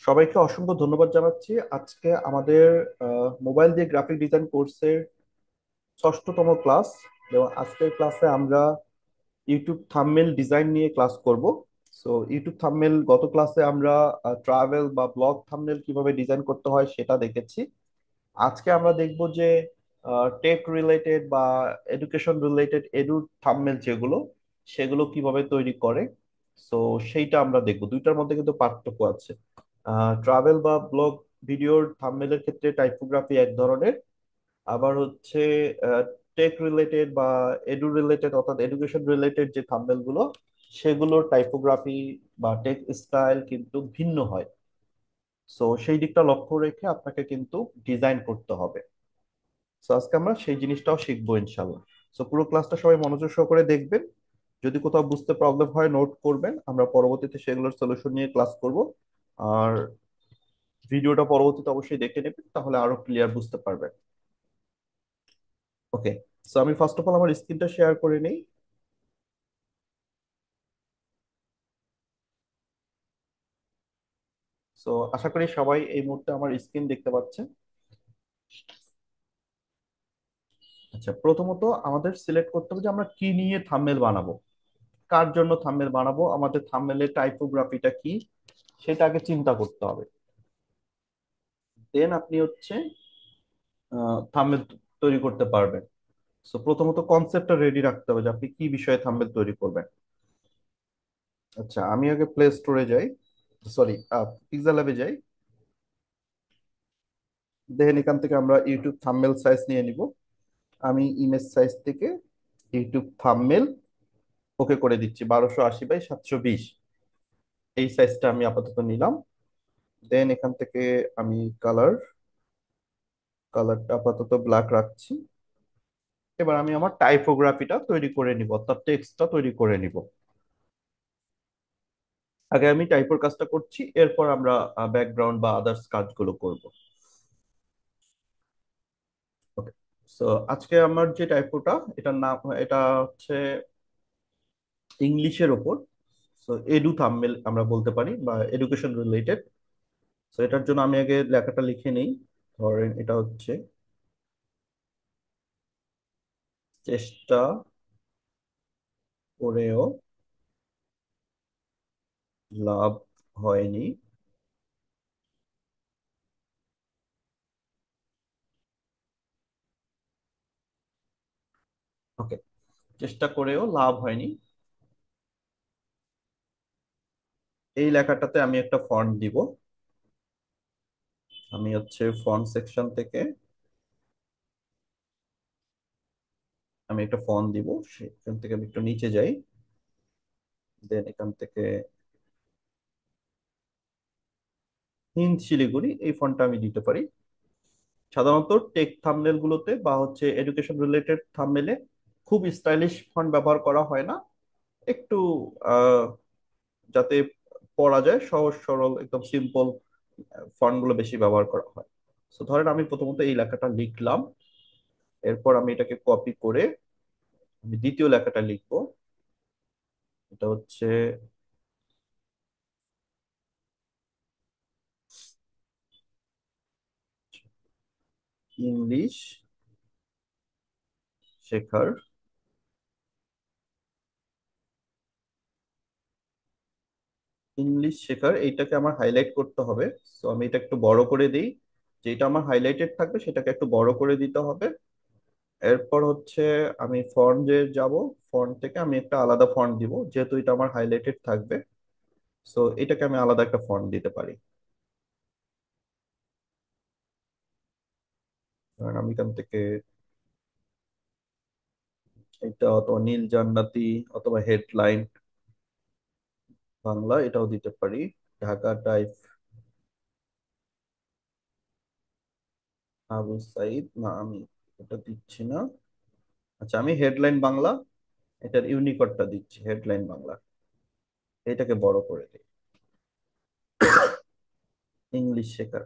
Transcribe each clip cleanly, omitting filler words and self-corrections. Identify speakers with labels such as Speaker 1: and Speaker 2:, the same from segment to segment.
Speaker 1: সবাইকে অসংখ্য ধন্যবাদ জানাচ্ছি। আজকে আমাদের মোবাইল দিয়ে গ্রাফিক ডিজাইন কোর্সের ষষ্ঠতম ক্লাস। এবং আজকের ক্লাসে আমরা ইউটিউব থাম্বনেল ডিজাইন নিয়ে ক্লাস করব। সো ইউটিউব থাম্বনেল গত ক্লাসে আমরা ট্রাভেল বা ব্লগ থাম্বনেল কিভাবে ডিজাইন করতে হয় সেটা দেখেছি। আজকে আমরা দেখব যে টেক রিলেটেড বা এডুকেশন রিলেটেড থাম্বনেল যেগুলো সেগুলো কিভাবে তৈরি করে। সো সেইটা আমরা দেখব। দুইটার মধ্যে কিন্তু পার্থক্য আছে। ট্রাভেল বা ব্লগ ভিডিওর থাম্বনেলের ক্ষেত্রে টাইপোগ্রাফি এক ধরনের, আবার হচ্ছে টেক রিলেটেড বা এডু রিলেটেড অর্থাৎ এডুকেশন রিলেটেড যে থাম্বনেল গুলো সেগুলোর টাইপোগ্রাফি বা টেক স্টাইল কিন্তু ভিন্ন হয়। সো সেই দিকটা লক্ষ্য রেখে আপনাকে কিন্তু ডিজাইন করতে হবে। সো আজকে আমরা সেই জিনিসটাও শিখবো ইনশাল্লাহ। সো পুরো ক্লাসটা সবাই মনোযোগ সহকারে দেখবেন। যদি কোথাও বুঝতে প্রবলেম হয় নোট করবেন, আমরা পরবর্তীতে সেগুলোর সলিউশন নিয়ে ক্লাস করব। আর ভিডিওটা পরবর্তীতে অবশ্যই দেখে নেবেন, তাহলে আরো ক্লিয়ার বুঝতে পারবেন। ওকে। সো আমি ফার্স্ট অফ অল আমার স্ক্রিনটা শেয়ার করে নিই। সো আশা করি সবাই এই মুহূর্তে আমার স্ক্রিন দেখতে পাচ্ছেন। আচ্ছা, প্রথমত আমাদের সিলেক্ট করতে হবে যে আমরা কি নিয়ে থাম্বনেল বানাবো, কার জন্য থাম্বনেল বানাবো, আমাদের থাম্বনেলের টাইপোগ্রাফিটা কি সেটা আগে চিন্তা করতে হবে। দেন আপনি হচ্ছে থাম্বনেল তৈরি করতে পারবেন। সো প্রথমত কনসেপ্টটা রেডি রাখতে হবে যে আপনি কি বিষয়ে থাম্বনেল তৈরি করবেন। আচ্ছা, আমি আগে প্লে স্টোরে যাই, সরি পিক্সেল ল্যাবে যাই। দেখেন এখান থেকে আমরা ইউটিউব থাম্বনেল সাইজ নিয়ে নিব। আমি ইমেজ সাইজ থেকে ইউটিউব থাম্বনেল ওকে করে দিচ্ছি 1280 বাই 720। এই সাইজটা আমি আপাতত নিলাম। দেন এখান থেকে আমি কালারটা আপাতত ব্ল্যাক রাখছি। এবার আমি আমার টাইপোগ্রাফিটা তৈরি করে নিব, অর্থাৎ টেক্সটটা তৈরি করে নিব। আগে আমি টাইপোর কাজটা করছি, এরপর আমরা ব্যাকগ্রাউন্ড বা আদার্স কাজগুলো করব। ওকে। সো আজকে আমার যে টাইপোটা, এটার নাম, এটা হচ্ছে ইংলিশের ওপর। সো এডু থাম্বনেল আমরা বলতে পারি বা এডুকেশন রিলেটেড। সো এটার জন্য আমি আগে লেখাটা লিখে নেই। ধরেন এটা হচ্ছে চেষ্টা করেও লাভ হয়নি। ওকে। চেষ্টা করেও লাভ হয়নি, এই লেখাটাতে আমি একটা ফন্ট দিব। আমি হচ্ছে ফন্ট সেকশন থেকে আমি একটা ফন্ট দিব, সেখান থেকে আমি একটু নিচে যাই। দেন এখান থেকে হিন্দ শিলিগুড়ি এই ফন্টটা আমি দিতে পারি। সাধারণত টেক থাম্বনেল গুলোতে বা হচ্ছে এডুকেশন রিলেটেড থাম্বনেলে খুব স্টাইলিশ ফন্ট ব্যবহার করা হয় না। একটু আহ, যাতে পড়া যায় সহজ সরল একদম সিম্পল ফন্ট গুলো বেশি ব্যবহার করা হয়। তো ধরেন আমি প্রথমত এই লেখাটা লিখলাম, এরপর আমি এটাকে কপি করে আমি দ্বিতীয় লেখাটা লিখবো। এটা হচ্ছে ইংলিশ শেখার। ইংলিশ শেখার এইটাকে আমার হাইলাইট করতে হবে। তো আমি এটা একটু বড় করে দিই, যেটা আমার হাইলাইটেড থাকবে সেটাকে একটু বড় করে দিতে হবে। এরপর হচ্ছে আমি ফন্টে যাব, ফন্ট থেকে আমি একটা আলাদা ফন্ট দিব যেহেতু এটা আমার হাইলাইটেড থাকবে। সো এটাকে আমি আলাদা একটা ফন্ট দিতে পারি। কারণ আমি এখান থেকে এটা অথবা নীল জান্নাতি অথবা হেডলাইন বাংলা এটাও দিতে পারি। ঢাকা টাইপ আবু সাইদ, না আমি এটা দিচ্ছি না। আচ্ছা, আমি হেডলাইন বাংলা এটার ইউনিকোডটা দিচ্ছি, হেডলাইন বাংলা। এটাকে বড় করে দিই, ইংলিশ শেখার।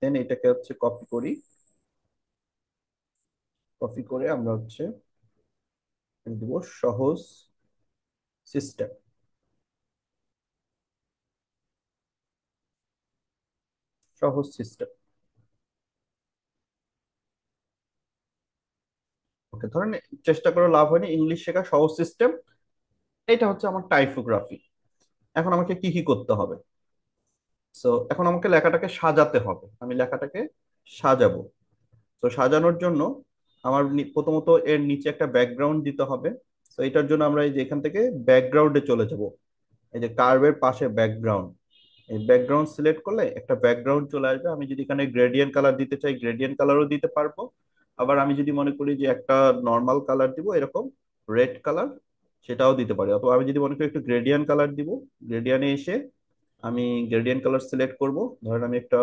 Speaker 1: দেন এটাকে হচ্ছে কপি করি, কপি করে আমরা হচ্ছে দিব সহজ সিস্টেম। সহজ সিস্টেম। ওকে, ধরেন চেষ্টা করে লাভ হয়নি, ইংলিশ শেখা সহজ সিস্টেম। এটা হচ্ছে আমার টাইপোগ্রাফি। এখন আমাকে কি কি করতে হবে? সো এখন আমাকে লেখাটাকে সাজাতে হবে, আমি লেখাটাকে সাজাবো। তো সাজানোর জন্য আমার প্রথমত এর নিচে একটা ব্যাকগ্রাউন্ড দিতে হবে। তো এটার জন্য আমরা এই যে এখান থেকে ব্যাকগ্রাউন্ডে চলে যাব। এই যে কার্ভের পাশে ব্যাকগ্রাউন্ড, এই ব্যাকগ্রাউন্ড সিলেক্ট করলে একটা ব্যাকগ্রাউন্ড চলে আসবে। আমি যদি এখানে গ্রেডিয়েন্ট কালার দিতে চাই, গ্রেডিয়েন্ট কালারও দিতে পারবো। আবার আমি যদি মনে করি যে একটা নর্মাল কালার দিব, এরকম রেড কালার, সেটাও দিতে পারি। অথবা আমি যদি মনে করি একটু গ্রেডিয়েন্ট কালার দিব, গ্রেডিয়েন্টে এসে আমি গ্রেডিয়েন্ট কালার সিলেক্ট করব। ধরেন আমি একটা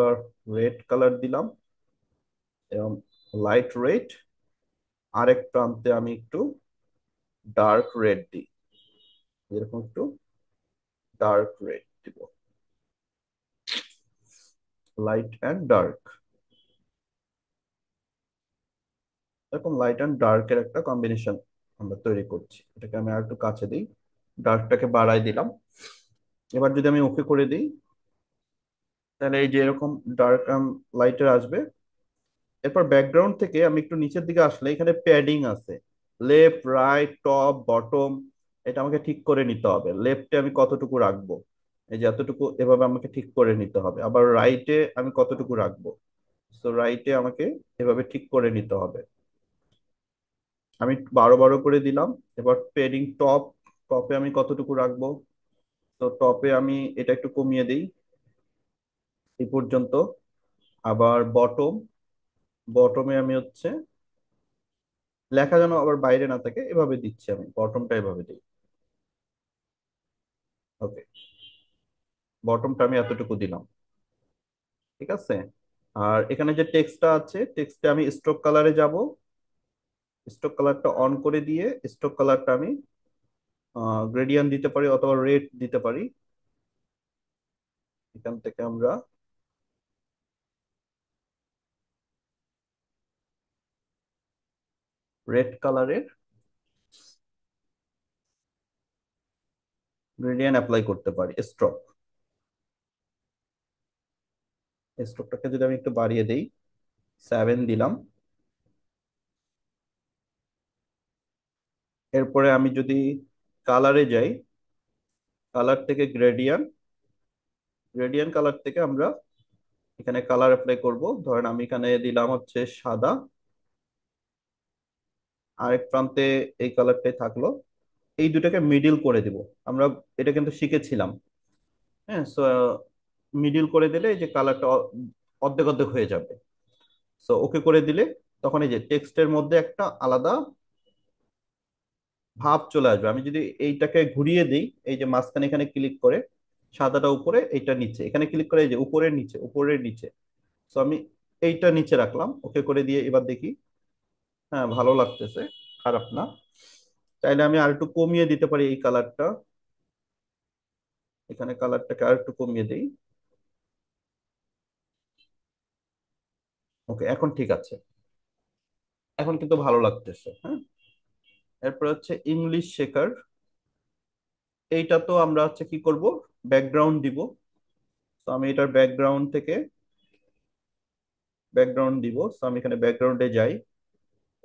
Speaker 1: রেড কালার দিলাম, এবং লাইট রেড। আরেক প্রান্তে আমি একটু ডার্ক রেড দিই, এরকম একটু ডার্ক রেড দিব, লাইট অ্যান্ড ডার্ক, এরকম লাইট অ্যান্ড ডার্কের একটা কম্বিনেশন আমরা তৈরি করছি। এটাকে আমি আর একটু কাছে দিই, ডার্কটাকে বাড়াই দিলাম। এবার যদি আমি ওকে করে দিই, তাহলে এই যে এরকম ডার্ক অ্যান্ড লাইটের আসবে। এরপর ব্যাকগ্রাউন্ড থেকে আমি একটু নিচের দিকে আসলে এখানে প্যাডিং আছে, লেফট রাইট টপ বটম। এটা আমাকে ঠিক করে নিতে হবে, লেফটে আমি কতটুকু রাখবো, এই যে এতটুকু, এভাবে আমাকে ঠিক করে নিতে হবে। আবার রাইটে আমি কতটুকু রাখবো, তো রাইটে আমাকে এভাবে ঠিক করে নিতে হবে। আমি 12 12 করে দিলাম। এবার পেডিং টপ, টপে আমি কতটুকু রাখবো, তো টপে আমি এটা একটু কমিয়ে দিই এই পর্যন্ত। আবার বটম, বটমে আমি হচ্ছে লেখা যেন আবার বাইরে না থাকে এভাবে দিচ্ছি, আমি বটমটা এভাবে দিই। ওকে, বটমটা আমি এতটুকু দিলাম। ঠিক আছে। আর এখানে যে টেক্সটটা আছে, টেক্সটে আমি স্ট্রোক কালারে যাব। স্ট্রোক কালারটা অন করে দিয়ে স্ট্রোক কালারটা আমি গ্রেডিয়েন্ট দিতে পারি অথবা রেড দিতে পারি। এখান থেকে আমরা রেড কালারের গ্রেডিয়েন্ট অ্যাপ্লাই করতে পারি। স্ট্রোক, স্ট্রোকটাকে যদি আমি একটু বাড়িয়ে দেই, 7 দিলাম। এরপরে আমি যদি কালারে যাই, কালার থেকে গ্রেডিয়েন্ট, গ্রেডিয়েন্ট কালার থেকে আমরা এখানে কালার অ্যাপ্লাই করব। ধরেন আমি এখানে দিলাম হচ্ছে সাদা, আরেক প্রান্তে এই কালারটাই থাকলো। এই দুটাকে মিডিল করে দিব আমরা, এটা কিন্তু শিখেছিলাম। হ্যাঁ, সো মিডিল করে দিলে এই যে কালারটা অর্ধেক অর্ধেক হয়ে যাবে। সো ওকে করে দিলে তখন এই যে টেক্সটের মধ্যে একটা আলাদা ভাব চলে আসবে। আমি যদি এইটাকে ঘুরিয়ে দিই, এই যে মাঝখানে এখানে ক্লিক করে, সাদাটা উপরে এইটা নিচে, এখানে ক্লিক করে এই যে উপরের নিচে উপরের নিচে, তো আমি এইটা নিচে রাখলাম, ওকে করে দিয়ে এবার দেখি। হ্যাঁ, ভালো লাগতেছে, খারাপ না। চাইলে আমি আর একটু কমিয়ে দিতে পারি এই কালারটা, এখানে কালারটাকে আর একটু কমিয়ে দিই। ওকে, এখন ঠিক আছে, এখন কিন্তু ভালো লাগতেছে। হ্যাঁ, এরপর হচ্ছে ইংলিশ শেখার। এইটা তো আমরা হচ্ছে কি করব, ব্যাকগ্রাউন্ড দিব। তো আমি এটার ব্যাকগ্রাউন্ড থেকে ব্যাকগ্রাউন্ড দিব। তো আমি এখানে ব্যাকগ্রাউন্ডে যাই,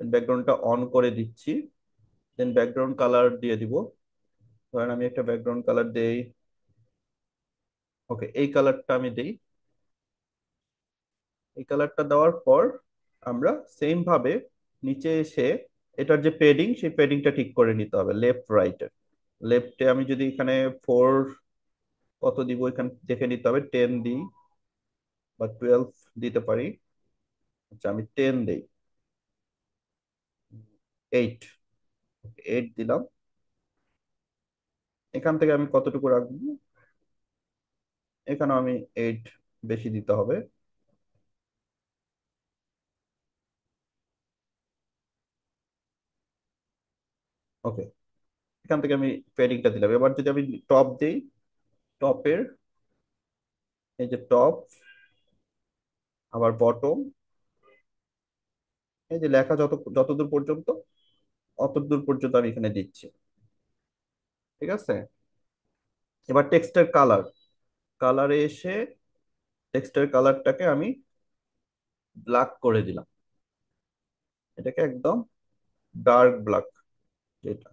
Speaker 1: ব্যাকগ্রাউন্ডটা অন করে দিচ্ছি। দেন ব্যাকগ্রাউন্ড কালার দিয়ে দিব। ধরেন আমি একটা ব্যাকগ্রাউন্ড কালার দেই। ওকে, এই কালারটা আমি দেই। এই কালারটা দেওয়ার পর আমরা সেম ভাবে নিচে এসে এটার যে পেডিং, সেই পেডিংটা ঠিক করে নিতে হবে লেফট রাইটে। লেফটে আমি যদি এখানে 4 কত দিব এখানে দেখে নিতে হবে, 10 দিই বা 12 দিতে পারি। আচ্ছা, আমি 10 দেই, 8, 8 দিলাম। এখান থেকে আমি কতটুকু রাখবো, এখানেও আমি 8 বেশি দিতে হবে। ওকে, এখান থেকে আমি পেডিংটা দিলাম। এবার যদি আমি টপ দেই, টপের এই যে টপ, আবার বটম, এই যে লেখা যতদূর পর্যন্ত, অতদূর পর্যন্ত আমি এখানে দিচ্ছি। ঠিক আছে। এবার টেক্সটের কালার, কালারে এসে টেক্সটের কালারটাকে আমি ব্ল্যাক করে দিলাম, এটাকে একদম ডার্ক ব্ল্যাক যেটা।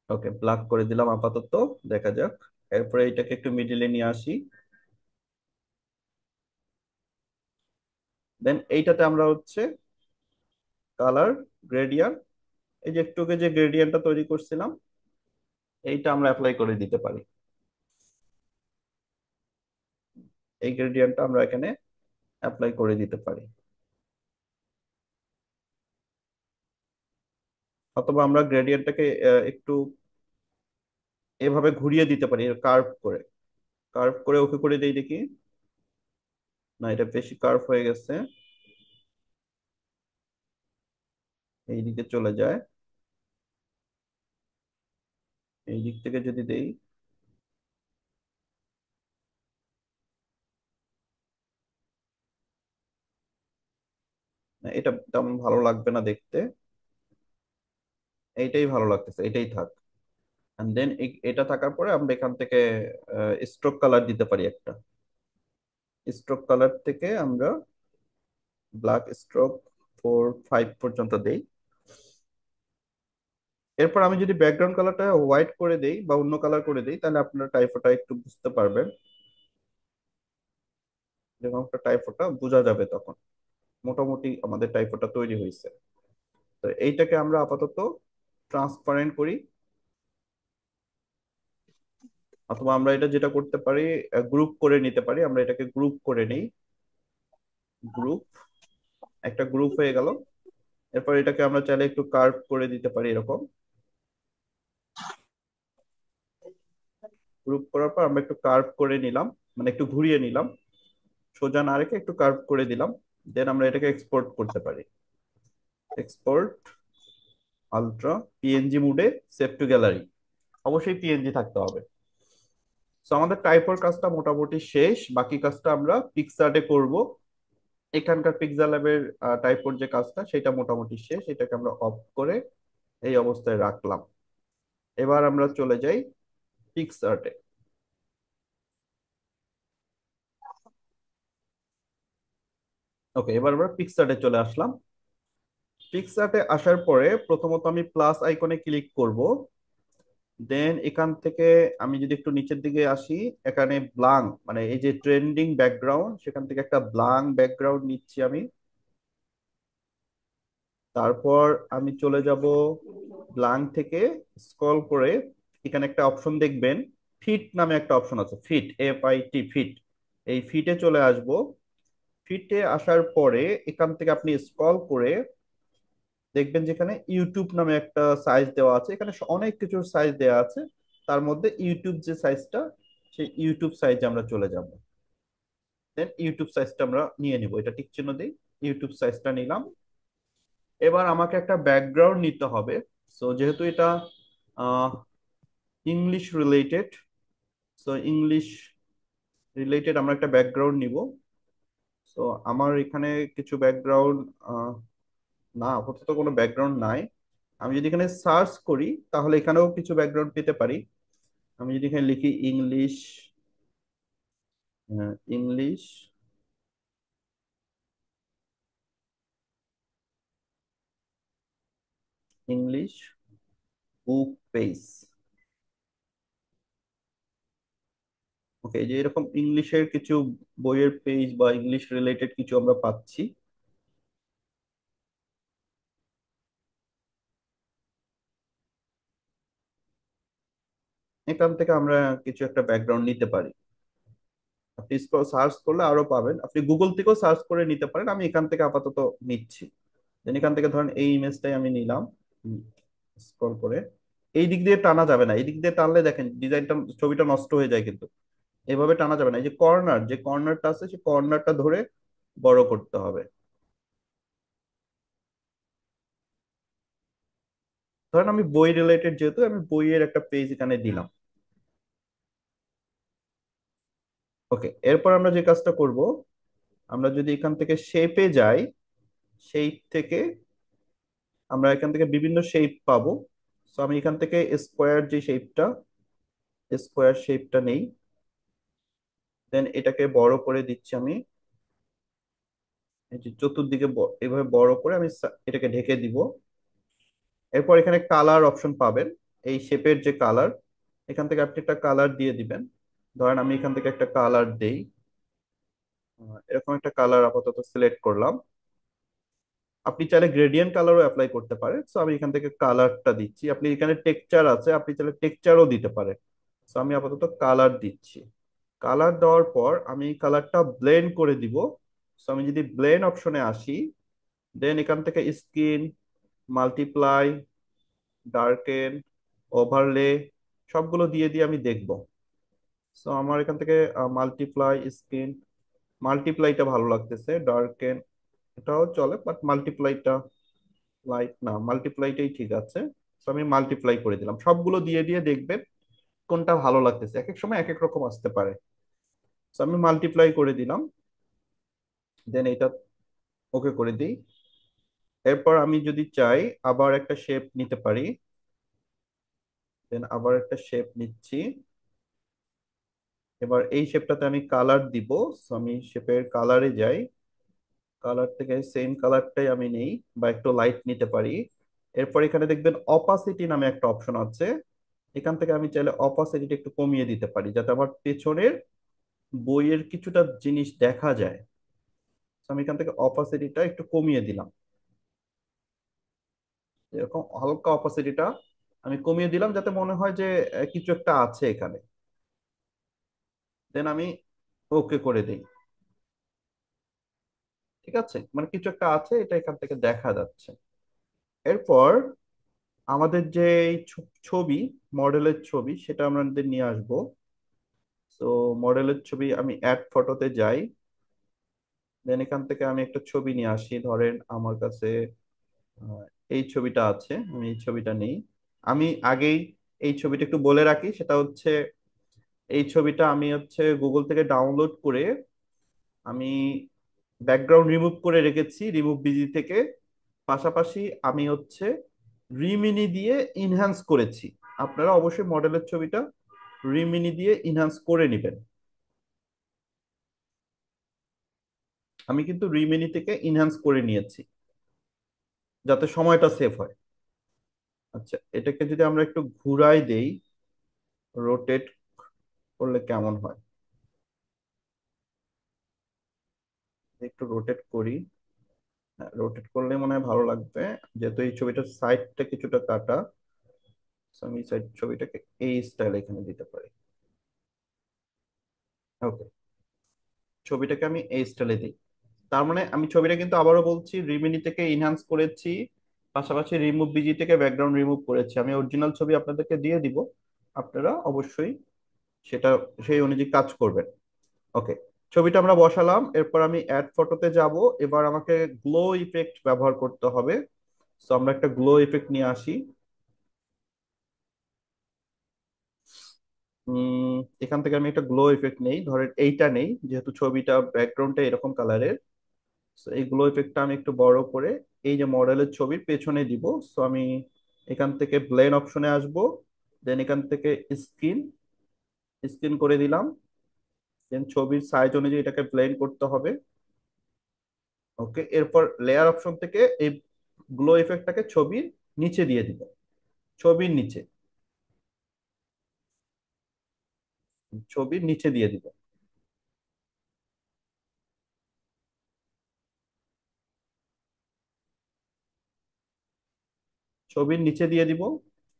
Speaker 1: ওকে, ব্ল্যাক করে দিলাম আপাতত, দেখা যাক। এরপরে এটাকে একটু মিডিলে নিয়ে আসি। দেন এইটাতে আমরা হচ্ছে কালার গ্রেডিয়েন্ট, এই যে একটু আগে যে গ্রেডিয়েন্টটা তৈরি করছিলাম, এইটা আমরা অ্যাপ্লাই করে দিতে পারি। এই গ্রেডিয়েন্টটা আমরা এখানে অ্যাপ্লাই করে দিতে পারি, অথবা আমরা গ্রেডিয়েন্টটাকে একটু এভাবে ঘুরিয়ে দিতে পারি, কার্ভ করে। কার্ভ করে ওকে করে দেই দেখি। না, এটা বেশি কার্ভ হয়ে গেছে, এই দিকে চলে যায়। এই দিক থেকে যদি দেই, না, এটা তেমন ভালো লাগবে না দেখতে। এইটাই ভালো লাগতেছে, এটাই থাক। এন্ড দেন এটা থাকার পরে আমরা এখান থেকে স্ট্রোক কালার দিতে পারি একটা। স্ট্রোক কালার থেকে আমরা ব্ল্যাক স্ট্রোক 4-5 পর্যন্ত দেই। এরপর আমি যদি ব্যাকগ্রাউন্ড কালারটা হোয়াইট করে দেই বা অন্য কালার করে দেই, তাহলে আপনারা টাইপোটা একটু বুঝতে পারবেন। যেমন একটা টাইপোটা বোঝা যাবে তখন মোটামুটি আমাদের টাইপোটা তৈরি হয়েছে। তো এইটাকে আমরা আপাতত ট্রান্সপারেন্ট করি, অথবা আমরা এটা যেটা করতে পারি, গ্রুপ করে নিতে পারি। আমরা এটাকে গ্রুপ করে নিই, গ্রুপ, একটা গ্রুপ হয়ে গেল। এরপর এটাকে আমরা চাইলে একটু কার্ভ করে দিতে পারি এরকম। গ্রুপ করার পর আমরা একটু কার্ভ করে নিলাম, মানে একটু ঘুরিয়ে নিলাম, সোজা না রেখে একটু কার্ভ করে দিলাম। দেন আমরা এটাকে এক্সপোর্ট করতে পারি। এক্সপোর্ট আলট্রা পিএনজি মুডে, সেভ টু গ্যালারি, অবশ্যই পিএনজি থাকতে হবে। তো আমাদের টাইপের কাজটা মোটামুটি শেষ, বাকি কাজটা আমরা পিক্সআর্টে করব। এখানকার পিক্সেল ল্যাবের টাইপের যে কাজটা সেটা মোটামুটি শেষ, এটাকে আমরা অফ করে এই অবস্থায় রাখলাম। এবার আমরা চলে যাই পিক্সআর্টে। ওকে, এবার আমরা পিক্সআর্টে চলে আসলাম। পিক্সআর্টে আসার পরে প্রথমত আমি প্লাস আইকনে ক্লিক করব। দেন এখান থেকে আমি যদি একটু নিচের দিকে আসি, এখানে ব্লাঙ্ক, মানে এই যে ট্রেন্ডিং ব্যাকগ্রাউন্ড, সেখান থেকে একটা ব্লাঙ্ক ব্যাকগ্রাউন্ড নিচ্ছি আমি। তারপর আমি চলে যাব ব্লাঙ্ক থেকে, স্ক্রল করে এখানে একটা অপশন দেখবেন, ফিট নামে একটা অপশন আছে, ফিট, FIT, ফিট। এই ফিটে চলে আসব। ফিটে আসার পরে এখান থেকে আপনি স্ক্রল করে দেখবেন যেখানে ইউটিউব নামে একটা সাইজ দেওয়া আছে, এখানে অনেক কিছুর সাইজ দেওয়া আছে। তার মধ্যে ইউটিউব যে সাইজটা, সেই ইউটিউব সাইজে আমরা চলে যাব। দেন ইউটিউব সাইজটা আমরা নিয়ে নিব, এটা টিক চিহ্ন দিই, ইউটিউব সাইজটা নিলাম। এবার আমাকে একটা ব্যাকগ্রাউন্ড নিতে হবে। সো যেহেতু এটা English related, so English related আমরা একটা ব্যাকগ্রাউন্ড নিব। সো আমার এখানে কিছু ব্যাকগ্রাউন্ড, না আপাতত কোনো ব্যাকগ্রাউন্ড নাই। আমি যদি এখানে সার্চ করি তাহলে এখানেও কিছু ব্যাকগ্রাউন্ড পেতে পারি। আমি যদি এখানে লিখি English, English, English book page. Okay, যে এরকম ইংলিশের কিছু বইয়ের পেজ বা ইংলিশ রিলেটেড কিছু আমরা পাচ্ছি। এখান থেকে আমরা কিছু একটা ব্যাকগ্রাউন্ড নিতে পারি। আপনি সার্চ করলে আরো পাবেন, আপনি গুগল থেকেও সার্চ করে নিতে পারেন, আমি এখান থেকে আপাতত নিচ্ছি। দেন এখান থেকে ধরেন এই ইমেজটাই আমি নিলাম, স্ক্রল করে। এই দিক দিয়ে টানা যাবে না, এই দিক দিয়ে টানলে দেখেন ডিজাইনটা, ছবিটা নষ্ট হয়ে যায় কিন্তু। এভাবে টানা যাবে না, এই যে কর্নার, যে কর্নারটা আছে সেই কর্নারটা ধরে বড় করতে হবে। ধরেন আমি বই রিলেটেড, যেহেতু আমি বইয়ের একটা পেজ এখানে দিলাম। ওকে, এরপর আমরা যে কাজটা করব, আমরা যদি এখান থেকে শেপে যাই, শেপ থেকে আমরা এখান থেকে বিভিন্ন শেপ পাবো। সো আমি এখান থেকে স্কোয়ার যে শেপটা, স্কোয়ার শেপটা নেই। দেন এটাকে বড় করে দিচ্ছি আমি। এই যে চতুর্দিকে এভাবে বড় করে আমি এটাকে ঢেকে দিব। এরপর এখানে কালার অপশন পাবেন, এই শেপের যে কালার, এখান থেকে আপনি একটা কালার দিয়ে দিবেন। ধরেন আমি এখান থেকে একটা কালার দেই, এরকম একটা কালার আপাতত সিলেক্ট করলাম। আপনি চাইলে গ্রেডিয়েন্ট কালারও অ্যাপ্লাই করতে পারেন, সো আমি এখান থেকে কালারটা দিচ্ছি। আপনি এখানে টেক্সচার আছে, আপনি চাইলে টেক্সচারও দিতে পারেন। সো আমি আপাতত কালার দিচ্ছি। কালার দেওয়ার পর আমি কালারটা ব্লেন্ড করে দিব। সো আমি যদি ব্লেন্ড অপশনে আসি, দেন এখান থেকে স্কিন, মাল্টিপ্লাই, ডার্কেন, ওভারলে সবগুলো দিয়ে দিয়ে আমি দেখব। সো আমার এখান থেকে মাল্টিপ্লাই, স্কিন, মাল্টিপ্লাইটা ভালো লাগতেছে, ডার্কেন এটাও চলে, বাট মাল্টিপ্লাইটা লাইট না, মাল্টিপ্লাইটাই ঠিক আছে। তো আমি মাল্টিপ্লাই করে দিলাম, সবগুলো দিয়ে দিয়ে দেখবেন কোনটা ভালো লাগতেছে, এক এক সময় এক এক রকম আসতে পারে। তো আমি মাল্টিপ্লাই করে দিলাম, দেন এটা ওকে করে দিই। এরপর আমি যদি চাই আবার একটা শেপ নিতে পারি, দেন আবার একটা শেপ নিচ্ছি। এবার এই শেপটাতে আমি কালার দিব। So আমি শেপের কালারে যাই, কালার থেকে সেম কালারটাই আমি নেই, বা একটু লাইট নিতে পারি। এরপর এখানে দেখবেন অপাসিটি নামে একটা অপশন আছে, এখান থেকে আমি চাইলে অপাসিটিটা একটু কমিয়ে দিতে পারি যাতে আমার পেছনের বইয়ের কিছুটা জিনিস দেখা যায়। তো আমি এখান থেকে অপাসিটিটা একটু কমিয়ে দিলাম, এরকম হালকা অপাসিটিটা আমি কমিয়ে দিলাম যাতে মনে হয় যে কিছু একটা আছে এখানে। দেন আমি ওকে করে দিই। ঠিক আছে, মানে কিছু একটা আছে, এটা এখান থেকে দেখা যাচ্ছে। এরপর আমাদের যে এই ছবি, মডেলের ছবি, সেটা আমাদের নিয়ে আসবো। তো মডেলের ছবি আমি অ্যাড ফটোতে যাই, দেন এখান থেকে আমি একটা ছবি নিয়ে আসি। ধরেন আমার কাছে আহ, এই ছবিটা আছে, আমি এই ছবিটা নেই। আমি আগেই এই ছবিটা একটু বলে রাখি, সেটা হচ্ছে এই ছবিটা আমি হচ্ছে গুগল থেকে ডাউনলোড করে আমি ব্যাকগ্রাউন্ড রিমুভ করে রেখেছি, রিমুভ বিজি থেকে। পাশাপাশি আমি হচ্ছে রিমিনি দিয়ে ইনহ্যান্স করেছি। আপনারা অবশ্যই মডেলের ছবিটা রিমিনি দিয়ে ইনহ্যান্স করে নেবেন। আমি কিন্তু রিমিনি থেকে ইনহ্যান্স করে নিয়েছি যাতে সময়টা সেভ হয়। আচ্ছা, এটাকে যদি আমরা একটু ঘুরাই দেই, রোটেট করলে কেমন হয়, একটু রোটেট করি। রোটেট করলে মনে হয় ভালো লাগবে, যেহেতু এই ছবিটার সাইডটা কিছুটা কাটা। So আমি সাইড ছবিটাকে এই স্টাইলে এখানে দিতে পারি। ওকে, ছবিটাকে আমি এই স্টাইলে দিই। তার মানে আমি ছবিটা কিন্তু আবারও বলছি, রিমিনি থেকে ইনহ্যান্স করেছি, পাশাপাশি রিমুভ বিজি থেকে ব্যাকগ্রাউন্ড রিমুভ করেছি। আমি অরিজিনাল ছবি আপনাদেরকে দিয়ে দিব, আপনারা অবশ্যই সেটা সেই অনুযায়ী কাজ করবেন। ওকে, ছবিটা আমরা বসালাম, এরপর আমি অ্যাড ফটোতে যাব। এবার আমাকে গ্লো ইফেক্ট ব্যবহার করতে হবে। সো আমরা একটা গ্লো ইফেক্ট নিয়ে আসি। এখান থেকে আমি একটা গ্লো ইফেক্ট নেই, ধরেন এইটা নেই, যেহেতু ছবিটা ব্যাকগ্রাউন্ডটা এরকম কালারের। সো এই গ্লো ইফেক্টটা আমি একটু বড় করে এই যে মডেলের ছবির পেছনে দিব। সো আমি এখান থেকে ব্লেন্ড অপশনে আসব, দেন এখান থেকে স্ক্রিন, স্ক্রিন করে দিলাম। দেন ছবির সাইজ অনুযায়ী এটাকে ব্লেন্ড করতে হবে। ওকে, এরপর লেয়ার অপশন থেকে এই গ্লো ইফেক্টটাকে ছবির নিচে দিয়ে দিব, ছবির নিচে, ছবির নিচে দিয়ে দিব। ছবির নিচে দিয়ে দিব।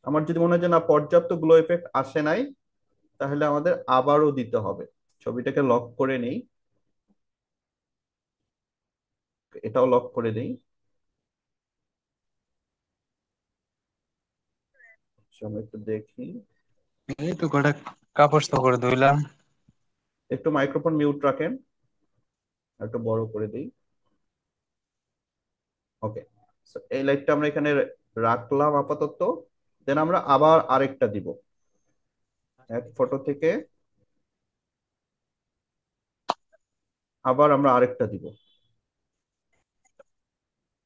Speaker 1: আমার যদি মনে হয় যে না পর্যাপ্ত গ্লো ইফেক্ট আসে নাই, তাহলে আমাদের আবারও দিতে হবে। ছবিটাকে লক করে নেই, এটাও লক করে দেই। আচ্ছা, আমরা একটু দেখি।
Speaker 2: এই তো কটা কাপড় করে ধুইলাম।
Speaker 1: একটু মাইক্রোফোন মিউট রাখেন, আর একটু বড় করে দিই। ওকে, এই লাইটটা আমরা এখানে রাখলাম আপাতত। দেন আমরা আবার আরেকটা দিব, এক ফটো থেকে আবার আমরা আরেকটা দিব।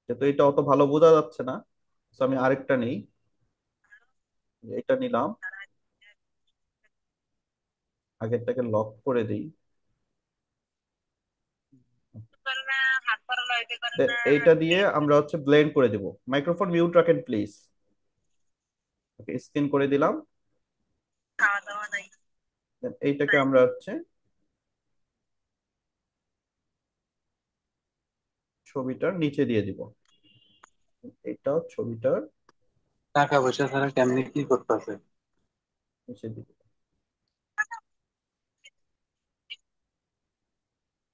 Speaker 1: যেহেতু এটা অত ভালো বোঝা যাচ্ছে না, তো আমি আরেকটা নেই, এটা নিলাম। আগেরটাকে লক করে দিই। এইটা দিয়ে আমরা হচ্ছে ব্লেন্ড করে দিব। মাইক্রোফোন মিউট রাখেন প্লিজ। ওকে, স্ক্রিন করে দিলাম। Then এইটাকে আমরা হচ্ছে ছবিটার নিচে দিয়ে দিব। এইটাও ছবিটার
Speaker 2: টাকা পয়সা ছাড়া কেমনি কি করতেছে?
Speaker 1: নিচে দিব।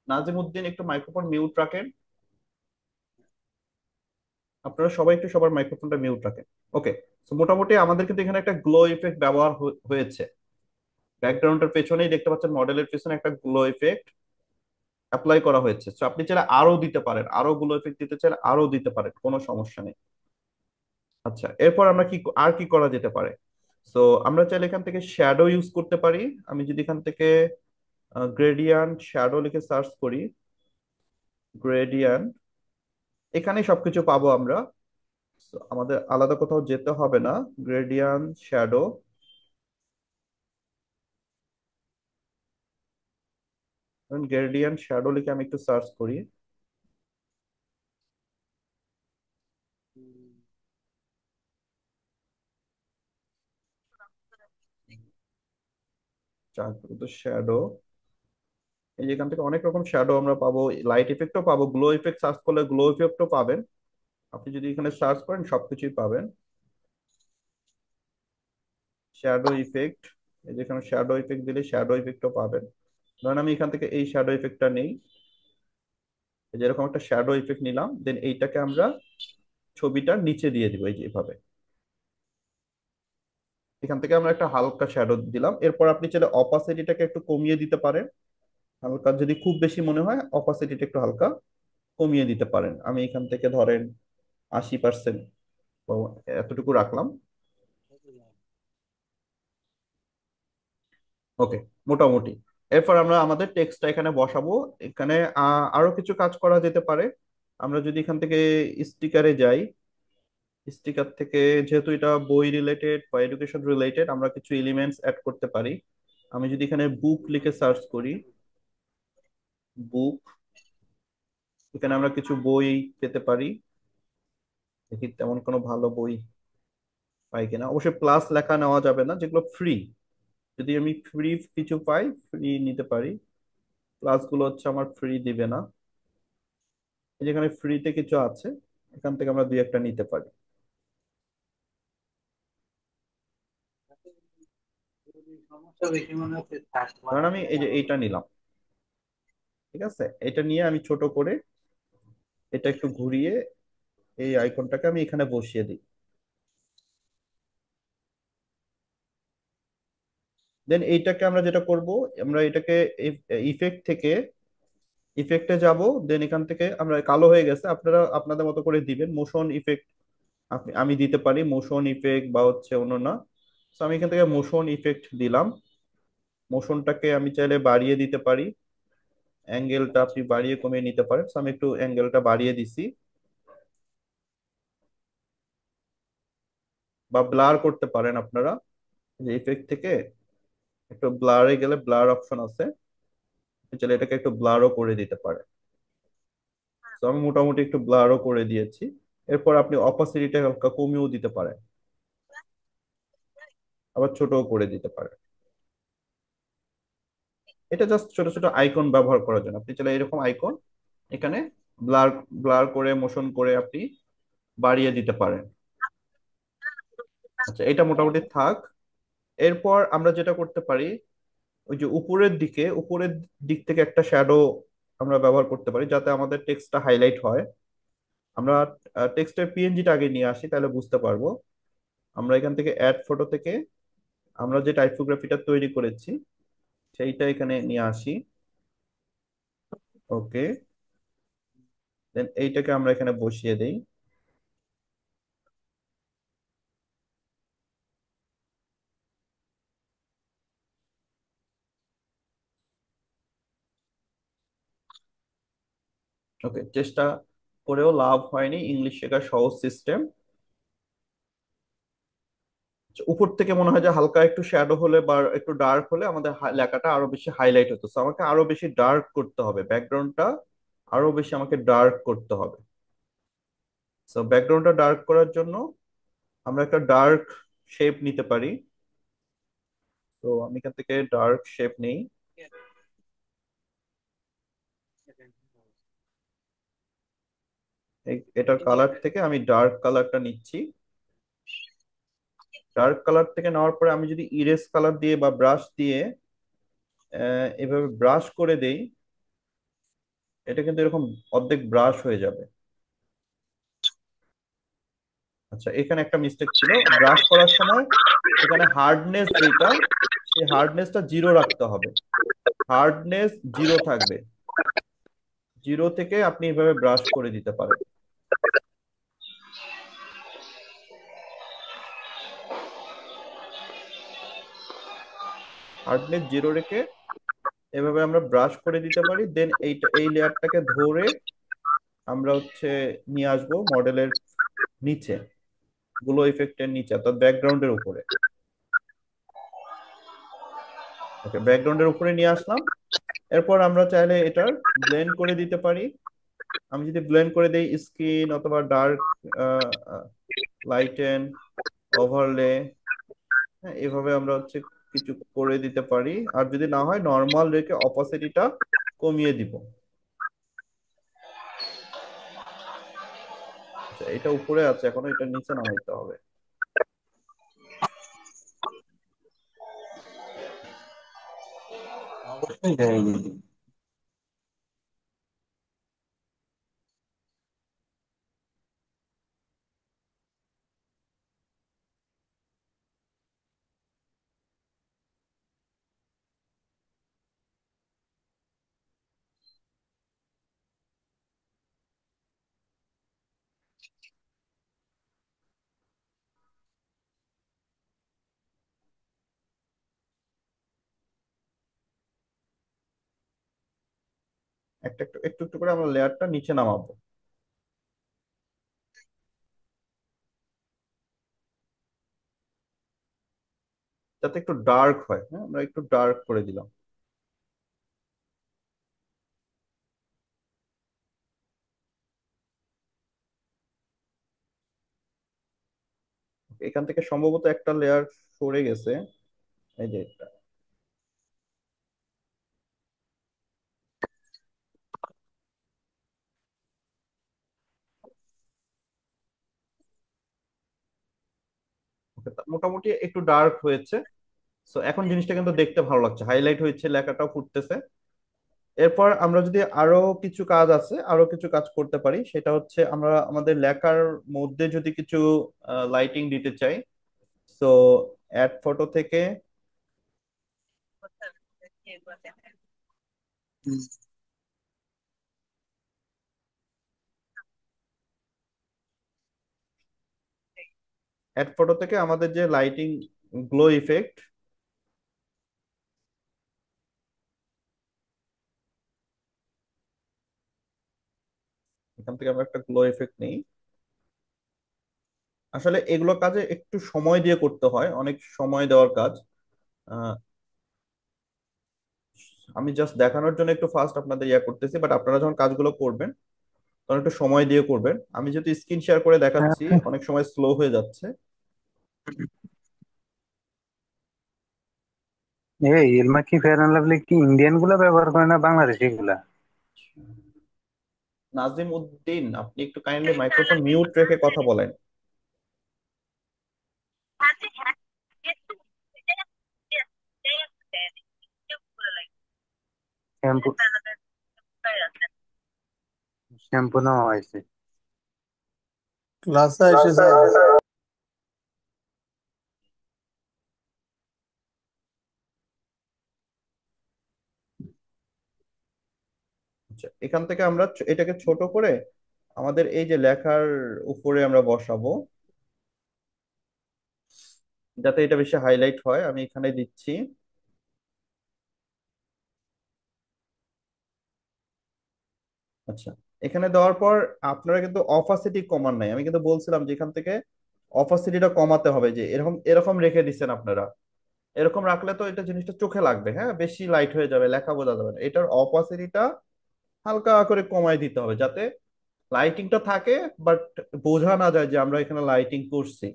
Speaker 1: নাজিম উদ্দিন, একটু মাইক্রোফোন মিউট রাখেন। আপনারা সবাই একটু সবার মাইক্রোফোনটা মিউট রাখেন। ওকে, তো মোটামুটি আমাদের কিন্তু এখানে একটা গ্লো ইফেক্ট ব্যবহার হয়েছে। ব্যাকগ্রাউন্ডের পেছনেই দেখতে পাচ্ছেন, মডেলের পেছনে একটা গ্লো ইফেক্ট অ্যাপ্লাই করা হয়েছে। তো আপনি চাইলে আরো দিতে পারেন, আরো গ্লো ইফেক্ট দিতে চাইলে আরো দিতে পারেন, কোনো সমস্যা নেই। আচ্ছা, এরপর আমরা কি আর কি করা যেতে পারে? সো আমরা চাইলে এখান থেকে শ্যাডো ইউজ করতে পারি। আমি যদি এখান থেকে গ্রেডিয়ান্ট শ্যাডো লিখে সার্চ করি, গ্রেডিয়ান্ট, এখানেই সবকিছু পাবো আমরা। So, আমাদের আলাদা কোথাও যেতে হবে না। গ্রেডিয়ান্ট শ্যাডো, গ্রেডিয়ান্ট শ্যাডো লিখে আমি একটু সার্চ করি। শ্যাডো, এই যে এখান থেকে অনেক রকম শ্যাডো আমরা পাবো, লাইট ইফেক্টও পাবো, গ্লো ইফেক্ট সার্চ করলে গ্লো ইফেক্টও পাবেন। আপনি যদি এখানে সার্চ করেন সবকিছুই পাবেন। শ্যাডো ইফেক্ট, এই যে এখানে শ্যাডো ইফেক্ট দিলে শ্যাডো ইফেক্টও পাবেন। ধরেন আমি এখান থেকে এই শ্যাডো ইফেক্টটা নেই, এই যে এরকম একটা শ্যাডো ইফেক্ট নিলাম, দেন এইটাকে আমরা ছবিটার নিচে দিয়ে দিব, এই যে এভাবে। এখান থেকে আমরা একটা হালকা শ্যাডো দিলাম। এরপর আপনি চাইলে অপাসিটিটাকে একটু কমিয়ে দিতে পারেন। হালকা, যদি খুব বেশি মনে হয় অপাসিটিটা একটু হালকা কমিয়ে দিতে পারেন। আমি এখান থেকে ধরেন 80% এতটুকু রাখলাম। ওকে, মোটামুটি। এরপর আমরা আমাদের টেক্সটটা এখানে বসাবো। এখানে আরো কিছু কাজ করা যেতে পারে। আমরা যদি এখান থেকে স্টিকারে যাই, স্টিকার থেকে, যেহেতু এটা বই রিলেটেড বা এডুকেশন রিলেটেড, আমরা কিছু এলিমেন্টস অ্যাড করতে পারি। আমি যদি এখানে বুক লিখে সার্চ করি, বুক, এখানে আমরা কিছু বই পেতে পারি। দেখি তেমন কোনো ভালো বই পাই কিনা। অবশ্যই প্লাস লেখা নেওয়া যাবে না, যেগুলো ফ্রি। যদি আমি ফ্রি কিছু পাই, ফ্রি নিতে পারি। প্লাস গুলো হচ্ছে আমার ফ্রি দিবে না। এই যেখানে ফ্রিতে কিছু আছে, এখান থেকে আমরা দুই একটা নিতে পারি।
Speaker 2: সমস্যা বেশি মনে হচ্ছে থাক
Speaker 1: ধরেন
Speaker 2: বানাতে
Speaker 1: আমি এই যে
Speaker 2: ভালো।
Speaker 1: এইটা নিলাম, ঠিক আছে, এটা নিয়ে আমি ছোট করে এটা একটু ঘুরিয়ে এই আইকনটাকে আমি এখানে বসিয়ে দিই। দেন এইটাকে আমরা যেটা করব, আমরা এটাকে ইফেক্ট থেকে ইফেক্টে যাব। দেন এখান থেকে আমরা, কালো হয়ে গেছে, আপনারা আপনাদের মতো করে দিবেন। মোশন ইফেক্ট আমি দিতে পারি, মোশন ইফেক্ট বা হচ্ছে অন্য না। তো আমি এখান থেকে মোশন ইফেক্ট দিলাম। মোশনটাকে আমি চাইলে বাড়িয়ে দিতে পারি, অ্যাঙ্গেলটা আপনি বাড়িয়ে কমিয়ে নিতে পারেন। তো আমি একটু অ্যাঙ্গেলটা বাড়িয়ে দিছি। বা ব্লার করতে পারেন আপনারা, যে ইফেক্ট থেকে একটু ব্লারে গেলে ব্লার অপশন আছে, আপনি চাইলে এটাকে একটু ব্লারও করে দিতে পারেন। তো আমি মোটামুটি একটু ব্লারও করে দিয়েছি। এরপর আপনি অপাসিটিটা হালকা কমিয়েও দিতে পারেন, আবার ছোটও করে দিতে পারেন। এটা জাস্ট ছোট ছোট আইকন ব্যবহার করার জন্য। আপনি চাইলে এরকম আইকন এখানে ব্লার ব্লার করে মোশন করে আপনি বাড়িয়ে দিতে পারেন। আচ্ছা, এটা মোটামুটি থাক। এরপর আমরা যেটা করতে পারি, ওই যে উপরের দিক থেকে একটা শ্যাডো আমরা ব্যবহার করতে পারি, যাতে আমাদের টেক্সটটা হাইলাইট হয়। আমরা টেক্সটের পিএনজিটা আগে নিয়ে আসি, তাহলে বুঝতে পারবো। আমরা এখান থেকে অ্যাড ফটো থেকে আমরা যে টাইপোগ্রাফিটা তৈরি করেছি সেইটা এখানে নিয়ে আসি। ওকে, দেন এইটাকে আমরা এখানে বসিয়ে দেই। ওকে, চেষ্টা করেও লাভ হয়নি, ইংলিশ শেখার সহজ সিস্টেম। উপর থেকে মনে হয় যে হালকা একটু শ্যাডো হলে বা একটু ডার্ক হলে আমাদের লেখাটা আরো বেশি হাইলাইট হতো। So আমাকে আরো বেশি ডার্ক করতে হবে ব্যাকগ্রাউন্ডটা, আরো বেশি আমাকে ডার্ক করতে হবে। তো ব্যাকগ্রাউন্ডটা ডার্ক করার জন্য আমরা একটা ডার্ক শেপ নিতে পারি। তো আমি এখান থেকে ডার্ক শেপ নেই। এটার কালার থেকে আমি ডার্ক কালারটা নিচ্ছি। ডার্ক কালার থেকে নেওয়ার পরে আমি যদি ইরেজ কালার দিয়ে বা ব্রাশ দিয়ে এভাবে ব্রাশ করে দেই, এটা কিন্তু এরকম অর্ধেক ব্রাশ হয়ে যাবে। আচ্ছা, এখানে একটা মিস্টেক ছিল। ব্রাশ করার সময় এখানে হার্ডনেস যেটা, সেই হার্ডনেসটা জিরো রাখতে হবে। হার্ডনেস জিরো থাকবে। জিরো থেকে আপনি এভাবে ব্রাশ করে দিতে পারেন। হার্ডনেস জিরো রেখে এভাবে আমরা ব্রাশ করে দিতে পারি। দেন এই লেয়ারটাকে ধরে আমরা নিয়ে আসবো মডেলের নিচে, গ্লো ইফেক্টের নিচে, অর্থাৎ ব্যাকগ্রাউন্ডের উপরে। ওকে, ব্যাকগ্রাউন্ডের উপরে নিয়ে আসলাম। এরপর আমরা চাইলে এটার ব্লেন্ড করে দিতে পারি। আমি যদি ব্লেন্ড করে দেই, স্কিন অথবা ডার্ক লাইটেন, ওভারলে, হ্যাঁ, এভাবে আমরা কিছু করে দিতে পারি। আর যদি না হয়, নর্মাল রেখে অপাসিটিটা কমিয়ে দিব। আচ্ছা, এটা উপরে আছে, এখনো এটা নিচে নামাইতে হবে।
Speaker 2: অবশ্যই যায়নি।
Speaker 1: একটা একটু একটু একটু করে আমরা লেয়ারটা নিচে নামাবো, যাতে একটু ডার্ক হয়। হ্যাঁ, আমরা একটু ডার্ক করে দিলাম। এখান থেকে সম্ভবত একটা লেয়ার সরে গেছে, এই যে এটা। Okay, মোটামুটি একটু ডার্ক হয়েছে। সো এখন জিনিসটা কিন্তু দেখতে ভালো লাগছে, হাইলাইট হয়েছে, লেখাটাও ফুটতেছে। এরপর আমরা যদি আরো কিছু কাজ আছে, আরো কিছু কাজ করতে পারি, সেটা আমরা আমাদের লেখার মধ্যে যদি কিছু লাইটিং দিতে চাই। সো অ্যাড ফটো থেকে,
Speaker 2: হুম।
Speaker 1: আমাদের যে লাইটিং গ্লো ইফেক্ট, এখান থেকে আমরা একটা গ্লো ইফেক্ট নিই। আসলে এগুলো কাজে একটু সময় দিয়ে করতে হয়, অনেক সময় দেওয়ার কাজ। আহ, আমি জাস্ট দেখানোর জন্য একটু ফাস্ট আপনাদের করতেছি, বাট আপনারা যখন কাজগুলো করবেন তখন একটু সময় দিয়ে করবেন। আমি যেহেতু স্ক্রিন শেয়ার করে দেখাচ্ছি, অনেক সময় স্লো হয়ে যাচ্ছে।
Speaker 2: এই ইলমা কি ফেয়ার অ্যান্ড লাভলি কি ইন্ডিয়ান গুলা ব্যবহার করে না বাংলাদেশি গুলা?
Speaker 1: নাজিম উদ্দিন, আপনি একটু কাইন্ডলি মাইক্রোফোন মিউট রেখে কথা বলেন।
Speaker 2: শ্যাম্পু শ্যাম্পু নেওয়া হয়েছে। ক্লাসে এসে যায়।
Speaker 1: আচ্ছা, এখান থেকে আমরা এটাকে ছোট করে আমাদের এই যে লেখার উপরে আমরা বসাবো, যাতে এটা বেশি হাইলাইট হয়। আমি এখানে দিচ্ছি। আচ্ছা, এখানে দেওয়ার পর আপনারা কিন্তু অপাসিটি কমান নাই। আমি কিন্তু বলছিলাম যে এখান থেকে অপাসিটিটা কমাতে হবে, যে এরকম এরকম রেখে দিচ্ছেন আপনারা। এরকম রাখলে তো এটা জিনিসটা চোখে লাগবে, হ্যাঁ, বেশি লাইট হয়ে যাবে, লেখা বোঝা যাবে না। এটার অপাসিটিটা হালকা করে কমায় দিতে হবে যাতে লাইটিংটা থাকে, বাট বোঝা না যায় যে আমরা এখানে লাইটিং করছি।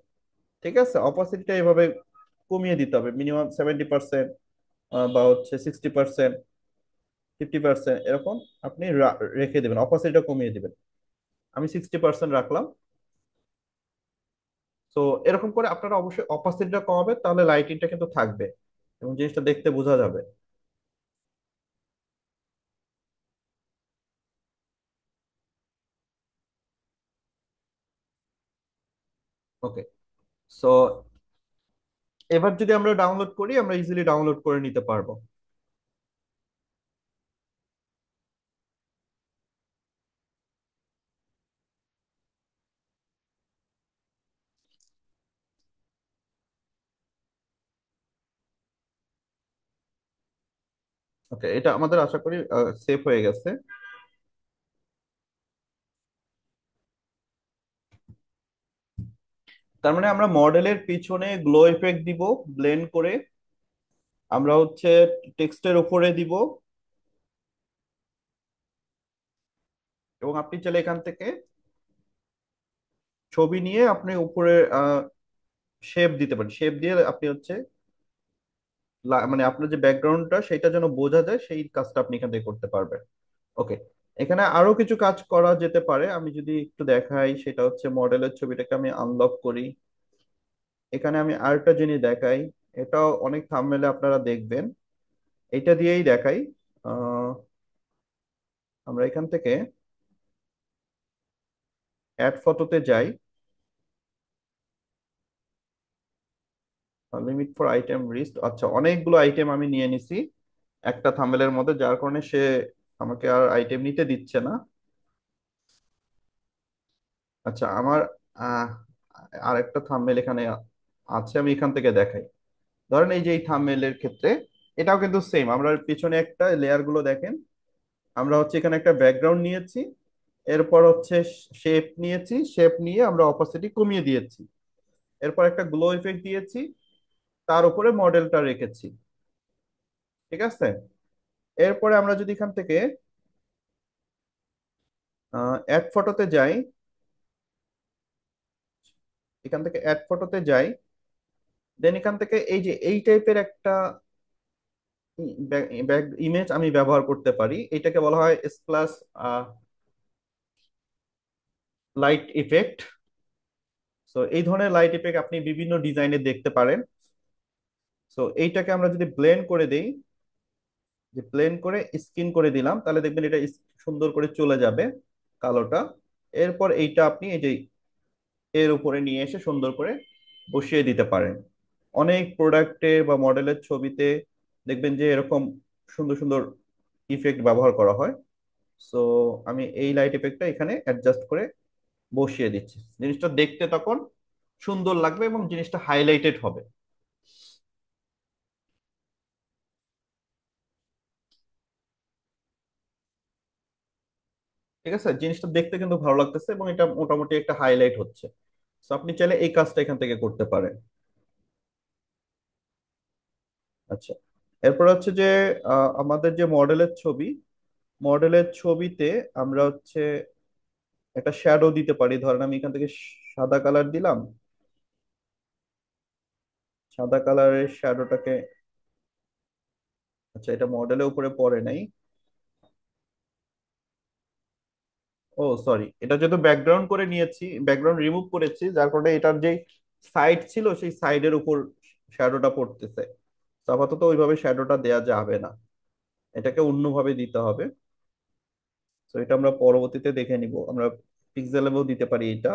Speaker 1: ঠিক আছে, অপাসিটিটা এইভাবে কমিয়ে দিতে হবে মিনিমাম 70%, বা হচ্ছে 60%, 50% এরকম আপনি রেখে দেবেন, অপাসিটিটা কমিয়ে দিবেন। আমি 60% রাখলাম। তো এরকম করে আপনারা অবশ্যই অপাসিটিটা কমাবে, তাহলে লাইটিংটা কিন্তু থাকবে এবং জিনিসটা দেখতে বোঝা যাবে। ওকে। সো এবার যদি আমরা ডাউনলোড করি, আমরা ইজিলি ডাউনলোড করে নিতে পারবো। ওকে, এটা আমাদের আশা করি সেভ হয়ে গেছে। তার মানে আমরা মডেলের পিছনে গ্লো ইফেক্ট দিব ব্লেন্ড করে, আমরা হচ্ছে টেক্সটের উপরে দিব, এবং আপনি চাইলে এখান থেকে ছবি নিয়ে আপনি উপরে শেপ দিতে পারেন। শেপ দিয়ে আপনি হচ্ছে মানে আপনার যে ব্যাকগ্রাউন্ডটা সেটা যেন বোঝা যায়, সেই কাজটা আপনি এখান থেকে করতে পারবেন। ওকে, এখানে আরো কিছু কাজ করা যেতে পারে, আমি যদি একটু দেখাই, সেটা হচ্ছে মডেলের ছবিটাকে আমি আনলক করি। এখানে আমি আরেকটা জিনিস দেখাই, এটাও অনেক থাম্বনেলে আপনারা দেখবেন, এটা দিয়েই দেখাই। আহ, আমরা এখান থেকে অ্যাড ফটোতে যাই, লিমিট ফর আইটেম লিস্ট। আচ্ছা, অনেকগুলো আইটেম আমি নিয়ে নিছি একটা থাম্বনেলের মধ্যে, যার কারণে সে আমাকে আর আইটেম নিতে দিচ্ছে না। আচ্ছা, আমার আহ আরেকটা থাম্বনেল এখানে আছে, আমি এখান থেকে দেখাই। ধরেন এই যে এই থাম্বনেলের ক্ষেত্রে এটাও কিন্তু সেম, আমরা পিছনে একটা লেয়ার গুলো দেখেন, আমরা হচ্ছে এখানে একটা ব্যাকগ্রাউন্ড নিয়েছি, এরপর হচ্ছে শেপ নিয়েছি, শেপ নিয়ে আমরা অপাসিটি কমিয়ে দিয়েছি, এরপর একটা গ্লো ইফেক্ট দিয়েছি, তার উপরে মডেলটা রেখেছি। ঠিক আছে, এরপরে আমরা যদি এখান থেকে অ্যাড ফটোতে যাই, এখান থেকে অ্যাড ফটোতে যাই, দেন এখান থেকে এই যে এই টাইপের একটা ইমেজ আমি ব্যবহার করতে পারি, এটাকে বলা হয় স্প্লাশ লাইট ইফেক্ট। সো এই ধরনের লাইট ইফেক্ট আপনি বিভিন্ন ডিজাইনে দেখতে পারেন। সো এইটাকে আমরা যদি ব্লেন্ড করে দেই, যে ব্লেন্ড করে স্কিন করে দিলাম, তাহলে দেখবেন এটা সুন্দর করে চলে যাবে কালোটা। এরপর এইটা আপনি এই যে এর উপরে নিয়ে এসে সুন্দর করে বসিয়ে দিতে পারেন। অনেক প্রোডাক্টে বা মডেলের ছবিতে দেখবেন যে এরকম সুন্দর সুন্দর ইফেক্ট ব্যবহার করা হয়। সো আমি এই লাইট ইফেক্টটা এখানে অ্যাডজাস্ট করে বসিয়ে দিচ্ছি, জিনিসটা দেখতে তখন সুন্দর লাগবে এবং জিনিসটা হাইলাইটেড হবে। ঠিক আছে, জিনিসটা দেখতে কিন্তু ভালো লাগতেছে এবং এটা মোটামুটি একটা হাইলাইট হচ্ছে। তো আপনি চাইলে এই কাজটা এখান থেকে করতে পারেন। আচ্ছা, এরপর হচ্ছে যে আমাদের যে মডেলের ছবি, মডেলের ছবিতে আমরা হচ্ছে একটা শ্যাডো দিতে পারি। ধরেন আমি এখান থেকে সাদা কালার দিলাম, সাদা কালারের শ্যাডোটাকে, আচ্ছা এটা মডেলের উপরে পড়ে নাই। ও সরি, এটা যেহেতু ব্যাকগ্রাউন্ড করে নিয়েছি, ব্যাকগ্রাউন্ড রিমুভ করেছি, যার কারণে এটার যে সাইড ছিল সেই সাইডের উপর শ্যাডোটা পড়তেছে। তো আপাতত ওইভাবে শ্যাডোটা দেয়া যাবে না, এটাকে অন্যভাবে দিতে হবে। তো এটা আমরা পরবর্তীতে দেখে নিব, আমরা পিক্সেলেও দিতে পারি এটা।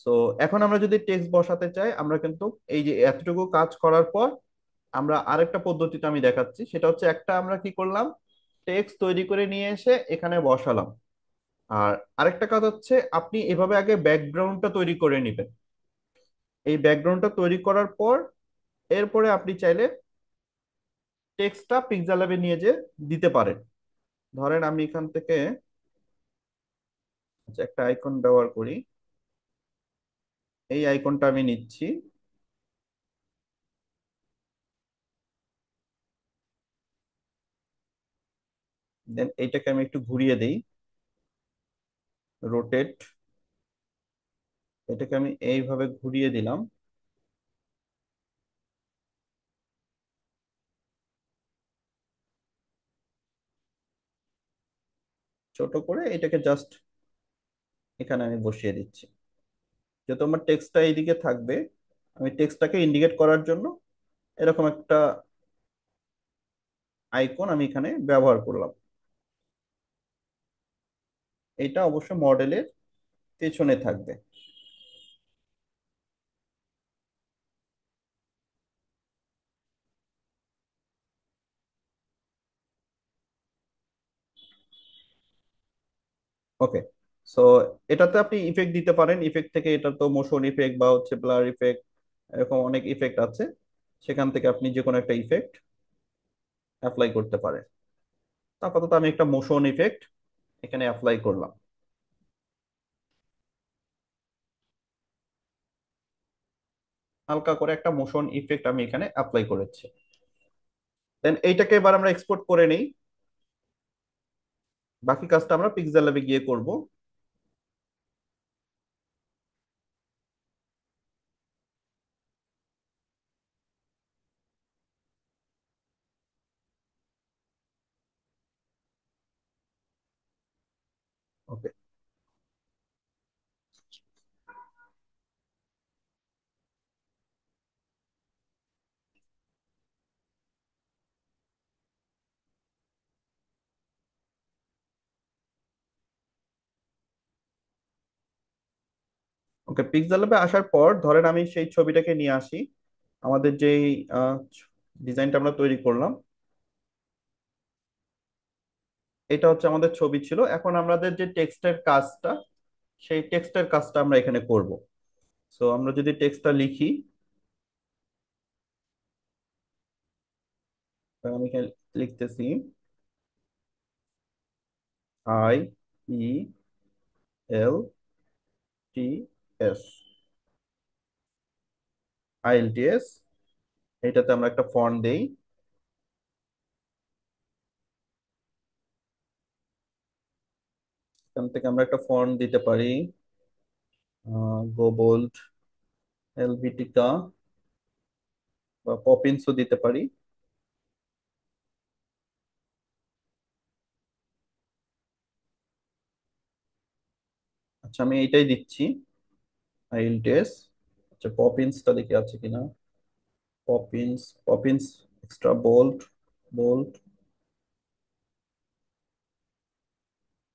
Speaker 1: সো এখন আমরা যদি টেক্সট বসাতে চাই, আমরা কিন্তু এই যে এতটুকু কাজ করার পর আমরা আরেকটা পদ্ধতিটা আমি দেখাচ্ছি, সেটা হচ্ছে একটা আমরা কি করলাম, টেক্সট তৈরি করে নিয়ে এসে এখানে বসালাম। আর আরেকটা কাজ হচ্ছে আপনি এভাবে আগে ব্যাকগ্রাউন্ডটা তৈরি করে নেবেন। এই ব্যাকগ্রাউন্ডটা তৈরি করার পর এরপরে আপনি চাইলে টেক্সটটা পিক্সেল ল্যাবে নিয়ে যে দিতে পারেন। ধরেন আমি এখান থেকে আচ্ছা, একটা আইকন ব্যবহার করি, এই আইকনটা আমি নিচ্ছি, দেন এইটাকে আমি একটু ঘুরিয়ে দেই, রোটেট। এটাকে আমি এইভাবে ঘুরিয়ে দিলাম। ছোট করে এটাকে জাস্ট এখানে আমি বসিয়ে দিচ্ছি। যেহেতু আমার টেক্সটটা এইদিকে থাকবে, আমি টেক্সটটাকে ইন্ডিকেট করার জন্য এরকম একটা আইকন আমি এখানে ব্যবহার করলাম। এটা অবশ্য মডেলের পেছনে থাকবে। ওকে। সো এটাতে আপনি ইফেক্ট দিতে পারেন, ইফেক্ট থেকে এটা তো মোশন ইফেক্ট বা হচ্ছে ব্লার ইফেক্ট, এরকম অনেক ইফেক্ট আছে। সেখান থেকে আপনি যে কোনো একটা ইফেক্ট অ্যাপ্লাই করতে পারেন। তো আপাতত আমি একটা মোশন ইফেক্ট এখানে অ্যাপ্লাই করলাম। হালকা করে একটা মোশন ইফেক্ট আমি এখানে অ্যাপ্লাই করেছি। দেন এইটাকে এবার আমরা এক্সপোর্ট করে নেই। বাকি কাজটা আমরা পিক্সেল ল্যাবে গিয়ে করব। ওকে। ওকে, পিক্সেল ল্যাবে আসার পর ধরেন আমি সেই ছবিটাকে নিয়ে আসি। আমাদের যেই ডিজাইনটা আমরা তৈরি করলাম, এটা হচ্ছে আমাদের ছবি ছিল। এখন আমাদের যে টেক্সটের কাজটা, সেই টেক্সটের কাজটা আমরা এখানে করব। সো আমরা যদি টেক্সটটা লিখি, তাহলে আমি এখানে লিখতেছি I E L T S, IELTS। এটাতে আমরা একটা ফন্ট দেই। এখান থেকে আমরা একটা ফন্ট দিতে পারি, গো বোল্ড, হেলভিটিকা বা পপিন্সও দিতে পারি। আচ্ছা, আমি এইটাই দিচ্ছি, IELTS। আচ্ছা, পপিন্সটা দেখি আছে কিনা। Poppins extra bold, bold.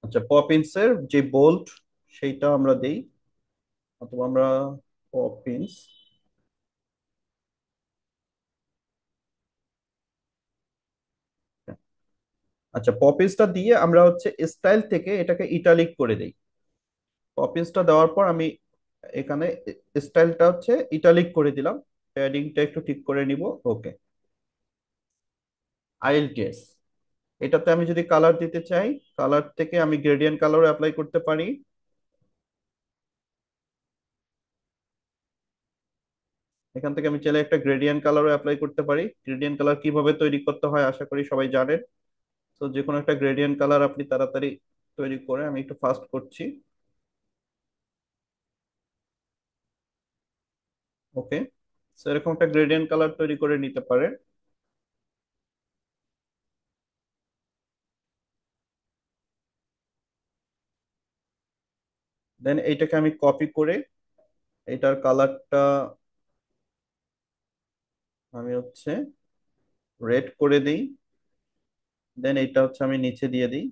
Speaker 1: আচ্ছা, পপিন্সের যে বোল্ড সেইটা আমরা দেই, অথবা আমরা পপিন্স। আচ্ছা, পপিন্সটা দিয়ে আমরা হচ্ছে স্টাইল থেকে এটাকে ইটালিক করে দেই। পপিন্সটা দেওয়ার পর আমি এখানে স্টাইলটা হচ্ছে ইটালিক করে দিলাম। প্যাডিংটা একটু ঠিক করে নিব। ওকে। IELTS, এটাতে আমি যদি কালার দিতে চাই, কালার থেকে আমি গ্রেডিয়েন্ট কালারও অ্যাপ্লাই করতে পারি। এখান থেকে আমি চাইলে একটা গ্রেডিয়েন্ট কালারও অ্যাপ্লাই করতে পারি। গ্রেডিয়েন্ট কালার কিভাবে তৈরি করতে হয় আশা করি সবাই জানেন। তো যে কোনো একটা গ্রেডিয়েন্ট কালার আপনি তাড়াতাড়ি তৈরি করে, আমি একটু ফাস্ট করছি। ওকে। সো এরকম একটা গ্রেডিয়েন্ট কালার তৈরি করে নিতে পারেন। দেন এইটাকে আমি কপি করে এটার কালারটা আমি হচ্ছে রেড করে দিই। দেন এইটা হচ্ছে আমি নিচে দিয়ে দিই।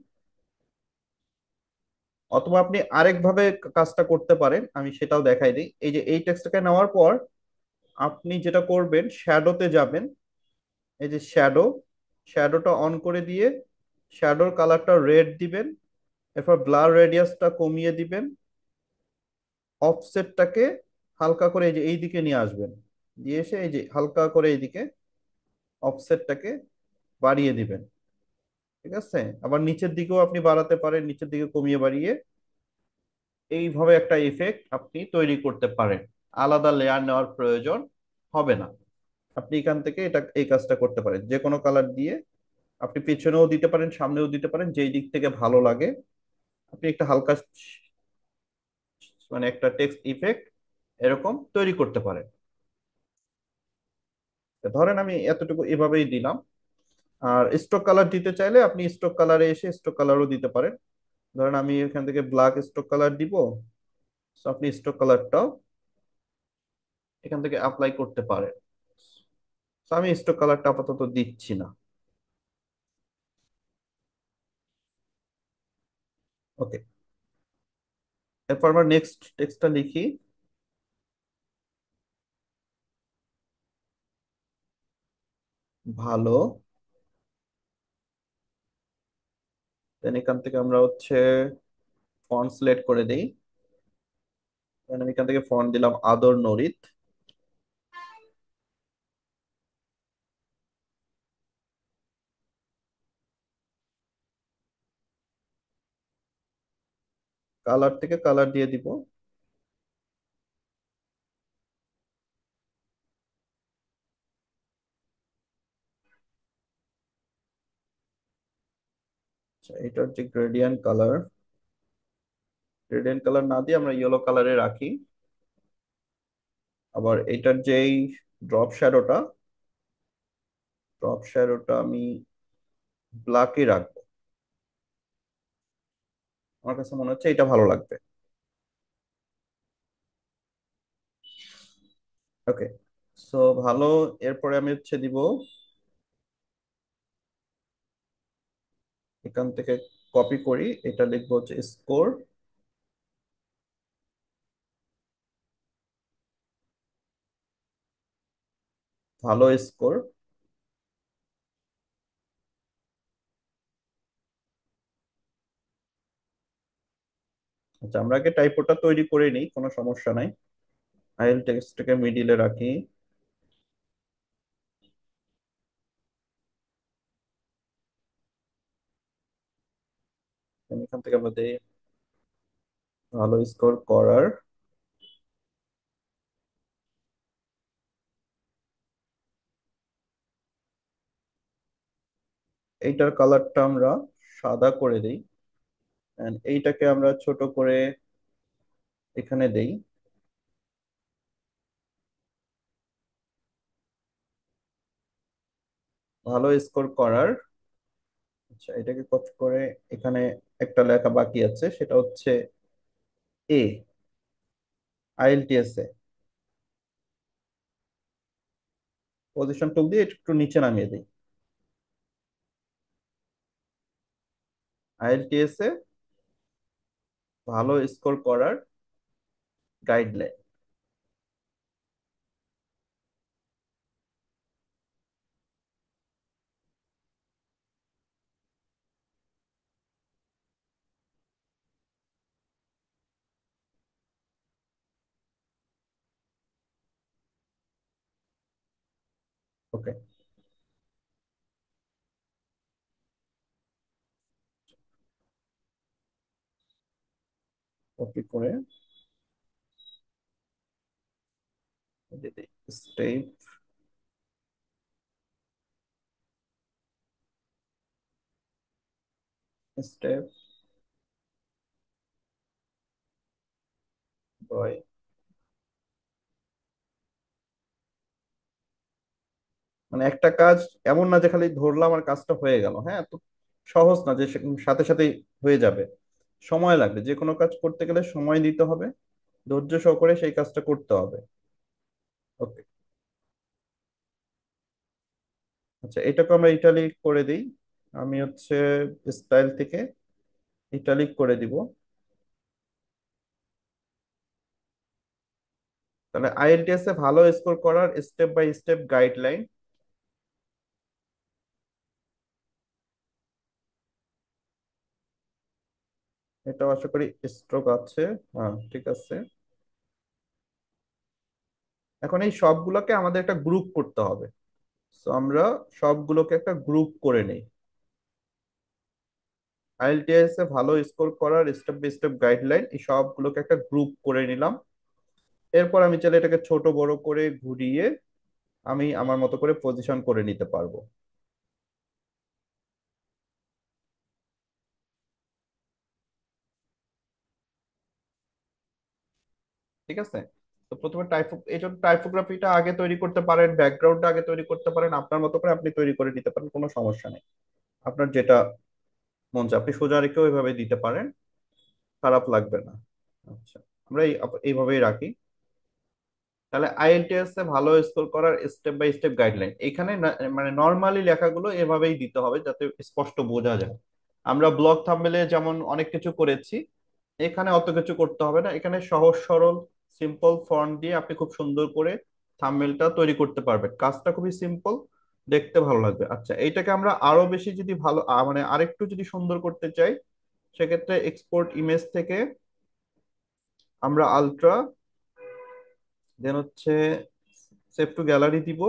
Speaker 1: অথবা আপনি আরেক ভাবে কাজটা করতে পারেন, আমি সেটাও দেখাই দিই। এই যে এই টেক্সটটাকে নেওয়ার পর আপনি যেটা করবেন, শ্যাডোতে যাবেন। এই যে শ্যাডো, শ্যাডোটা অন করে দিয়ে শ্যাডোর কালারটা রেড দিবেন। এরপর ব্লার রেডিয়াসটা কমিয়ে দিবেন। অফসেটটাকে হালকা করে এই যে এই দিকে নিয়ে আসবেন। দিয়ে এসে এই যে হালকা করে এইদিকে অফসেটটাকে বাড়িয়ে দিবেন। ঠিক আছে, আবার নিচের দিকেও আপনি বাড়াতে পারেন, নিচের দিকে কমিয়ে বাড়িয়ে এইভাবে একটা ইফেক্ট আপনি তৈরি করতে পারেন। আলাদা লেয়ার নেওয়ার প্রয়োজন হবে না। আপনি এখান থেকে এটা এই কাজটা করতে পারেন, যে কোনো কালার দিয়ে আপনি পেছনেও দিতে পারেন, সামনেও দিতে পারেন, যেই দিক থেকে ভালো লাগে। আপনি একটা হালকা মানে একটা টেক্সট ইফেক্ট এরকম তৈরি করতে পারেন। ধরেন আমি এতটুকু এভাবেই দিলাম। আর স্টক কালার দিতে চাইলে আপনি স্টক কালারে এসে স্টক কালারও দিতে পারেন। ধরেন আমি এখান থেকে ব্ল্যাক স্টক কালার দিব। তো আপনি স্টক কালারটাও এখান থেকে অ্যাপ্লাই করতে পারেন। তো আমি স্টক কালারটা আপাতত দিচ্ছি না। ওকে, এরপর আমরা নেক্সট টেক্সটটা লিখি। ভালো। দেন এখান থেকে আমরা হচ্ছে ফন্ট সিলেক্ট করে দেই। দেন আমি এখান থেকে ফন্ট দিলাম আদর নরিত। কালার থেকে কালার দিয়ে দিব। আচ্ছা, এটার যে গ্রেডিয়েন্ট কালার, গ্রেডিয়েন্ট কালার না দিয়ে আমরা ইয়েলো কালারে রাখি। আবার এটার যেই ড্রপ শ্যাডোটা, ড্রপ শ্যাডোটা আমি ব্ল্যাকে রাখবো। আমার কাছে মনে হচ্ছে এটা ভালো লাগবে। ওকে, সো ভালো। এরপরে আমি হচ্ছে দিব এখান থেকে, কপি করি, এটা লিখবো হচ্ছে স্কোর। ভালো স্কোর। আচ্ছা, আমরা আগে টাইপোটা তৈরি করে নিই, কোনো সমস্যা নাই। আইএল টেক্সটটাকে মিডিলে রাখি। এখান থেকে আমরা দিই ভালো স্কোর করার। এইটার কালারটা আমরা সাদা করে দিই। And এইটাকে আমরা ছোট করে এখানে দেই ভালো স্কোর করার। আচ্ছা, এটাকে কপি করে এখানে একটা লেখা বাকি আছে, সেটা হচ্ছে এ, আইএলটিএস এ। পজিশন টুল দিয়ে একটু নিচে নামিয়ে দিই। আইএলটিএস এ ভালো স্কোর করার গাইডলাইন। ওকে, কপি করে স্টেপ, স্টেপ বয়। মানে একটা কাজ এমন না যে খালি ধরলাম আর কাজটা হয়ে গেল, হ্যাঁ, তো সহজ না যে সাথে সাথেই হয়ে যাবে। সময় লাগবে, যে কোনো কাজ করতে গেলে সময় দিতে হবে, ধৈর্য সহকারে সেই কাজটা করতে হবে। ওকে, আচ্ছা, এটাকে আমরা ইটালিক করে দিই। আমি হচ্ছে স্টাইল থেকে ইটালিক করে দিব। তাহলে আইএলটিএস এ ভালো স্কোর করার স্টেপ বাই স্টেপ গাইডলাইন। এটা আশা করি স্ট্রোক আছে। হ্যাঁ, ঠিক আছে। এখন এই সবগুলোকে আমাদের একটা গ্রুপ করতে হবে। তো আমরা সবগুলোকে একটা গ্রুপ করে নেই। আইএলটিএস এ ভালো স্কোর করার স্টেপ বাই স্টেপ গাইডলাইন, এই সবগুলোকে একটা গ্রুপ করে নিলাম। এরপর আমি চাইলে এটাকে ছোট বড় করে ঘুরিয়ে আমি আমার মতো করে পজিশন করে নিতে পারবো। ঠিক আছে? তো প্রথমে এই জন্য টাইপোগ্রাফিটা আগে তৈরি করতে পারেন, ব্যাকগ্রাউন্ডটা আগে তৈরি করতে পারেন, আপনার মতো করে আপনি তৈরি করে নিতে পারেন, কোনো সমস্যা নেই। আপনার যেটা মন চায় আপনি সোজা রেখেও এইভাবে দিতে পারেন, খারাপ লাগবে না। আচ্ছা, আমরা এইভাবেই রাখি। তাহলে আইএলটিএস এ ভালো স্কোর করার স্টেপ বাই স্টেপ গাইডলাইন এখানে মানে নর্মালি লেখাগুলো এভাবেই দিতে হবে যাতে স্পষ্ট বোঝা যায়। আমরা ব্লগ থাম্বনেলে যেমন অনেক কিছু করেছি, এখানে অত কিছু করতে হবে না। এখানে সহজ সরল সিম্পল ফন্ট দিয়ে আপনি খুব সুন্দর করে থাম্বনেলটা তৈরি করতে পারবেন। কাজটা খুবই সিম্পল, দেখতে ভালো লাগবে। আচ্ছা, এইটাকে আমরা আরো বেশি যদি ভালো মানে আরেকটু যদি সুন্দর করতে চাই, সেক্ষেত্রে এক্সপোর্ট ইমেজ থেকে আমরা আলট্রা, দেন হচ্ছে সেভ টু গ্যালারি দিব।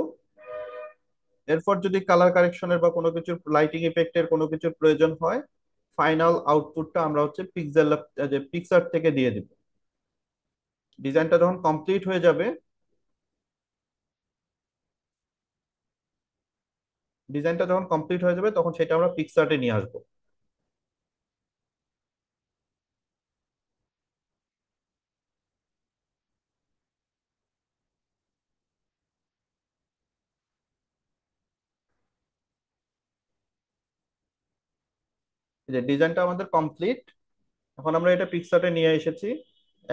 Speaker 1: এরপর যদি কালার কারেকশনের বা কোনো কিছুর লাইটিং ইফেক্টের কোনো কিছুর প্রয়োজন হয়, ফাইনাল আউটপুটটা আমরা হচ্ছে পিক্সার থেকে দিয়ে দিব। ডিজাইনটা যখন কমপ্লিট হয়ে যাবে, তখন সেটা আমরা পিক্সার্টে নিয়ে আসবো। এই যে ডিজাইনটা আমাদের কমপ্লিট, এখন আমরা এটা পিক্সার্টে নিয়ে এসেছি।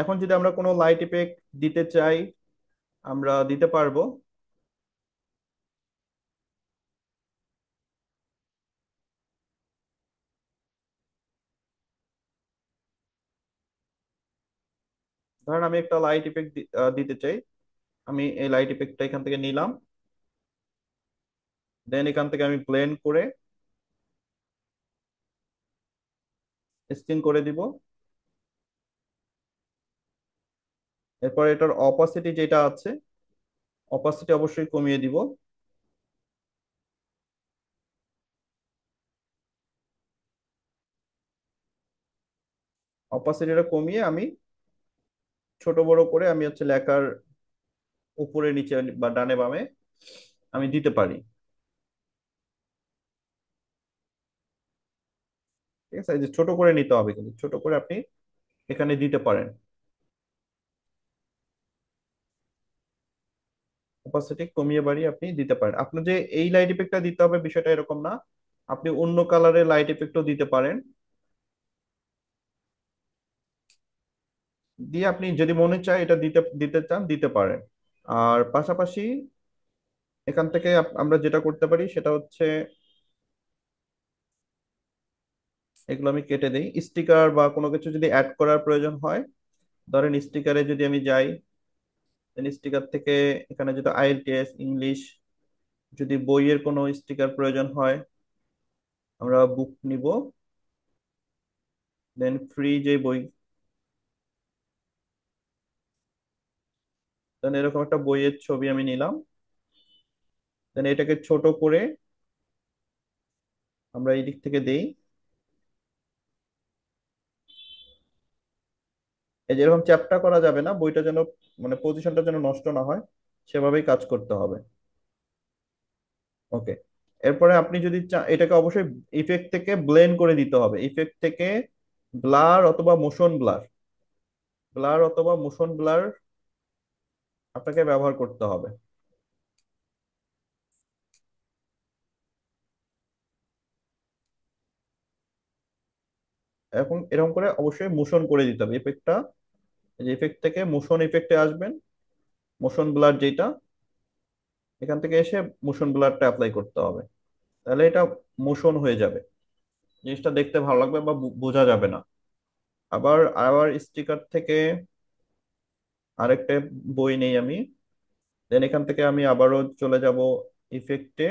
Speaker 1: এখন যদি আমরা কোনো লাইট ইফেক্ট দিতে চাই, আমরা দিতে পারবো। ধরেন আমি একটা লাইট ইফেক্ট দিতে চাই, আমি এই লাইট ইফেক্টটা এখান থেকে নিলাম, দেন এখান থেকে আমি ব্লেন্ড করে স্ক্রিন করে দিব। এরপর এটার অপাসিটি যেটা আছে, অপাসিটি অবশ্যই কমিয়ে দিব। অপাসিটিটা কমিয়ে আমি ছোট বড় করে আমি হচ্ছে লেখার উপরে নিচে বা ডানে বামে আমি দিতে পারি। ঠিক আছে, এই যে ছোট করে নিতে হবে, কিন্তু ছোট করে আপনি এখানে দিতে পারেন। অপাসিটি কমিয়ে বাড়িয়ে আপনি দিতে পারেন। আপনার যে এই লাইট ইফেক্টটা দিতে হবে বিষয়টা এরকম না, আপনি অন্য কালারের লাইট ইফেক্টও দিতে পারেন। দিয়ে আপনি যদি মনে চায় এটা দিতে দিতে চান দিতে পারেন। আর পাশাপাশি এখান থেকে আমরা যেটা করতে পারি সেটা হচ্ছে, এগুলো আমি কেটে দিই। স্টিকার বা কোনো কিছু যদি অ্যাড করার প্রয়োজন হয়, ধরেন স্টিকারে যদি আমি যাই, স্টিকার থেকে এখানে যদি আইএলটিএস ইংলিশ, যদি বইয়ের কোনো স্টিকার প্রয়োজন হয়, আমরা বুক নিব। দেন ফ্রি যে বই, দেন এরকম একটা বইয়ের ছবি আমি নিলাম। দেন এটাকে ছোট করে আমরা এই দিক থেকে দেই। এই যে এরকম চ্যাপ্টা করা যাবে না, বইটা যেন মানে পজিশনটা যেন নষ্ট না হয়, সেভাবেই কাজ করতে হবে। ওকে। এরপরে আপনি যদি এটাকে অবশ্যই ইফেক্ট থেকে ব্লেন্ড করে দিতে হবে। ইফেক্ট থেকে ব্লার অথবা মোশন ব্লার, আপনাকে ব্যবহার করতে হবে। এখন এরকম করে অবশ্যই মোশন করে দিতে হবে ইফেক্টটা। এই যে ইফেক্ট থেকে মোশন ইফেক্টে আসবেন, মোশন ব্লার যেটা, এখান থেকে এসে মোশন ব্লারটা অ্যাপ্লাই করতে হবে। তাহলে এটা মোশন হয়ে যাবে, জিনিসটা দেখতে ভালো লাগবে বা বোঝা যাবে না। আবার আবার স্টিকার থেকে আরেকটা বই নেই আমি। দেন এখান থেকে আমি আবারও চলে যাব ইফেক্টে।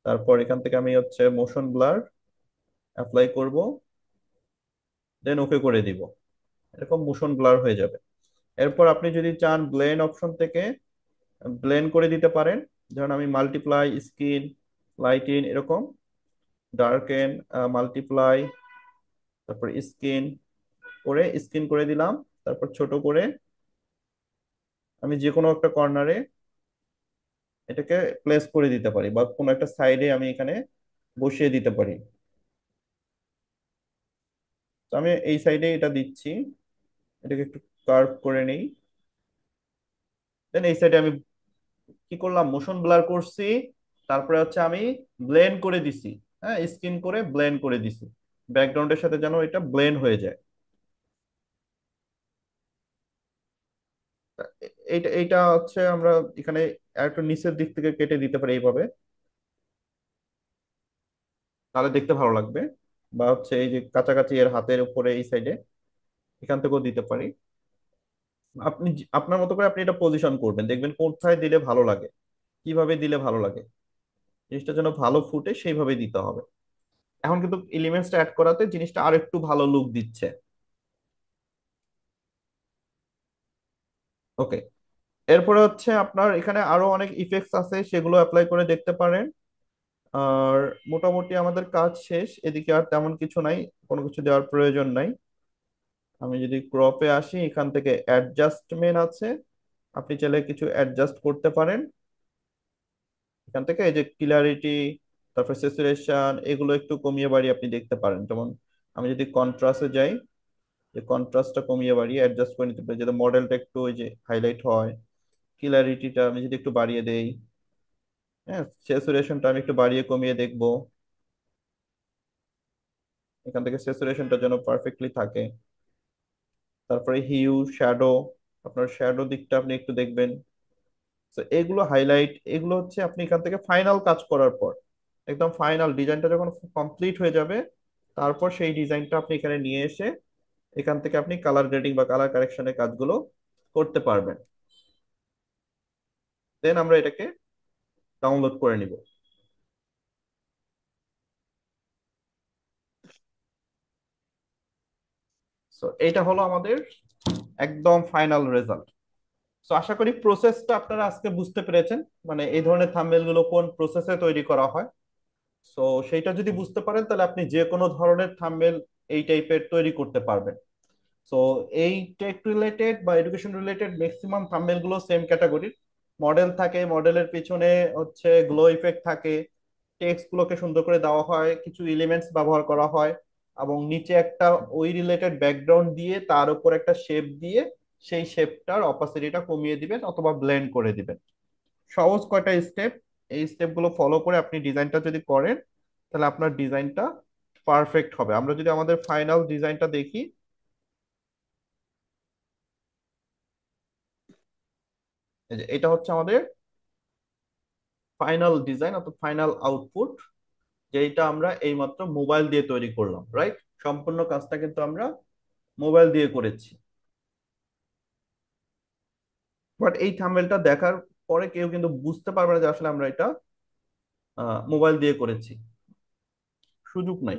Speaker 1: তারপর এখান থেকে আমি হচ্ছে মোশন ব্লার অ্যাপ্লাই করব, দেন ওকে করে দিব। এরকম মোশন ব্লার হয়ে যাবে। এরপর আপনি যদি চান ব্লেন্ড অপশন থেকে ব্লেন্ড করে দিতে পারেন। ধরুন আমি মাল্টিপ্লাই স্কিন, লাইটিন এরকম, ডার্কেন, মাল্টিপ্লাই, তারপর স্কিন করে স্কিন করে দিলাম। তারপর ছোট করে আমি যে কোনো একটা কর্নারে এটাকে প্লেস করে দিতে পারি, বা কোনো একটা সাইডে আমি এখানে বসিয়ে দিতে পারি। তো আমি এই সাইডে এটা দিচ্ছি, এটাকে একটু কার্ভ করে নেই। দেন এই সাইডে আমি কি করলাম, মোশন ব্লার করছি। তারপরে হচ্ছে আমি ব্লেন্ড করে দিছি। হ্যাঁ, স্ক্রিন করে ব্লেন্ড করে দিছি, ব্যাকগ্রাউন্ডের সাথে যেন এটা ব্লেন্ড হয়ে যায়। এইটা এইটা হচ্ছে আমরা এখানে একটু নিচের দিক থেকে কেটে দিতে পারি এইভাবে, তাহলে দেখতে ভালো লাগবে। বা হচ্ছে এই যে কাছাকাছি এর হাতের উপরে এই সাইডে, এখান থেকেও দিতে পারি। আপনি আপনার মতো করে আপনি এটা পজিশন করবেন, দেখবেন কোথায় দিলে ভালো লাগে, কিভাবে দিলে ভালো লাগে, জিনিসটা যেন ভালো ফুটে সেইভাবে দিতে হবে। এখন কিন্তু এলিমেন্টসটা অ্যাড করাতে জিনিসটা আর একটু ভালো লুক দিচ্ছে। ওকে, এরপরে হচ্ছে আপনার এখানে আরো অনেক ইফেক্টস আছে, সেগুলো অ্যাপ্লাই করে দেখতে পারেন। আর মোটামুটি আমাদের কাজ শেষ, এদিকে আর তেমন কিছু নাই, কোনো কিছু দেওয়ার প্রয়োজন নাই। আমি যদি ক্রপে আসি, এখান থেকে অ্যাডজাস্টমেন্ট আছে, আপনি চাইলে কিছু অ্যাডজাস্ট করতে পারেন। এখান থেকে এই যে ক্লিয়ারিটি, তারপর স্যাচুরেশন, এগুলো একটু কমিয়ে বাড়িয়ে আপনি দেখতে পারেন। যেমন আমি যদি কন্ট্রাস্টে যাই, যে কন্ট্রাস্টটা কমিয়ে বাড়িয়ে অ্যাডজাস্ট করে নিতে পারি, যাতে মডেলটা একটু ওই যে হাইলাইট হয়। ক্লিয়ারিটিটা আমি যদি একটু বাড়িয়ে দেই, হ্যাঁ, স্যাচুরেশনটা আমি একটু বাড়িয়ে কমিয়ে দেখবো, এখান থেকে স্যাচুরেশনটা যেন পারফেক্টলি থাকে। তারপরে হিউ, শ্যাডো, আপনার শ্যাডো দিকটা আপনি একটু দেখবেন। তো এগুলো হাইলাইট, এগুলো হচ্ছে আপনি এখান থেকে ফাইনাল কাজ করার পর, একদম ফাইনাল ডিজাইনটা যখন কমপ্লিট হয়ে যাবে, তারপর সেই ডিজাইনটা আপনি এখানে নিয়ে এসে এখান থেকে আপনি কালার গ্রেডিং বা কালার কারেকশনের কাজগুলো করতে পারবেন। দেন আমরা এটাকে ডাউনলোড করে নিব। সো এইটা হলো আমাদের একদম ফাইনাল রেজাল্ট। সো আশা করি প্রসেসটা আপনারা আজকে বুঝতে পেরেছেন, মানে এই ধরনের থাম্বনেল গুলো কোন প্রসেসে তৈরি করা হয়। সো সেইটা যদি বুঝতে পারেন, তাহলে আপনি যে কোনো ধরনের থাম্বনেল এই টাইপের তৈরি করতে পারবেন। সো এই টেক রিলেটেড বা এডুকেশন রিলেটেড ম্যাক্সিমাম থাম্বনেল গুলো সেম ক্যাটাগরির। মডেল থাকে, মডেলের পিছনে হচ্ছে গ্লো ইফেক্ট থাকে, টেক্সট গুলোকে সুন্দর করে দেওয়া হয়, কিছু এলিমেন্টস ব্যবহার করা হয়, এবং নিচে একটা ওই রিলেটেড ব্যাকগ্রাউন্ড দিয়ে তার উপর একটা শেপ দিয়ে সেই শেপটার অপাসিটিটা কমিয়ে দিবেন অথবা ব্লেন্ড করে দিবেন। সহজ কয়টা স্টেপ, এই স্টেপ গুলো ফলো করে আপনি ডিজাইনটা যদি করেন, তাহলে আপনার ডিজাইনটা পারফেক্ট হবে। আমরা যদি আমাদের ফাইনাল ডিজাইনটা দেখি, এই যে এটা হচ্ছে আমাদের ফাইনাল ডিজাইন অর্থাৎ ফাইনাল আউটপুট, যেটা আমরা এইমাত্র মোবাইল দিয়ে তৈরি করলাম, রাইট? সম্পূর্ণ কাজটা কিন্তু আমরা মোবাইল দিয়ে করেছি। বাট এই থাম্বনেলটা দেখার পরে কেউ কিন্তু বুঝতে পারবে না যে আসলে আমরা এটা মোবাইল দিয়ে করেছি, সুযোগ নাই।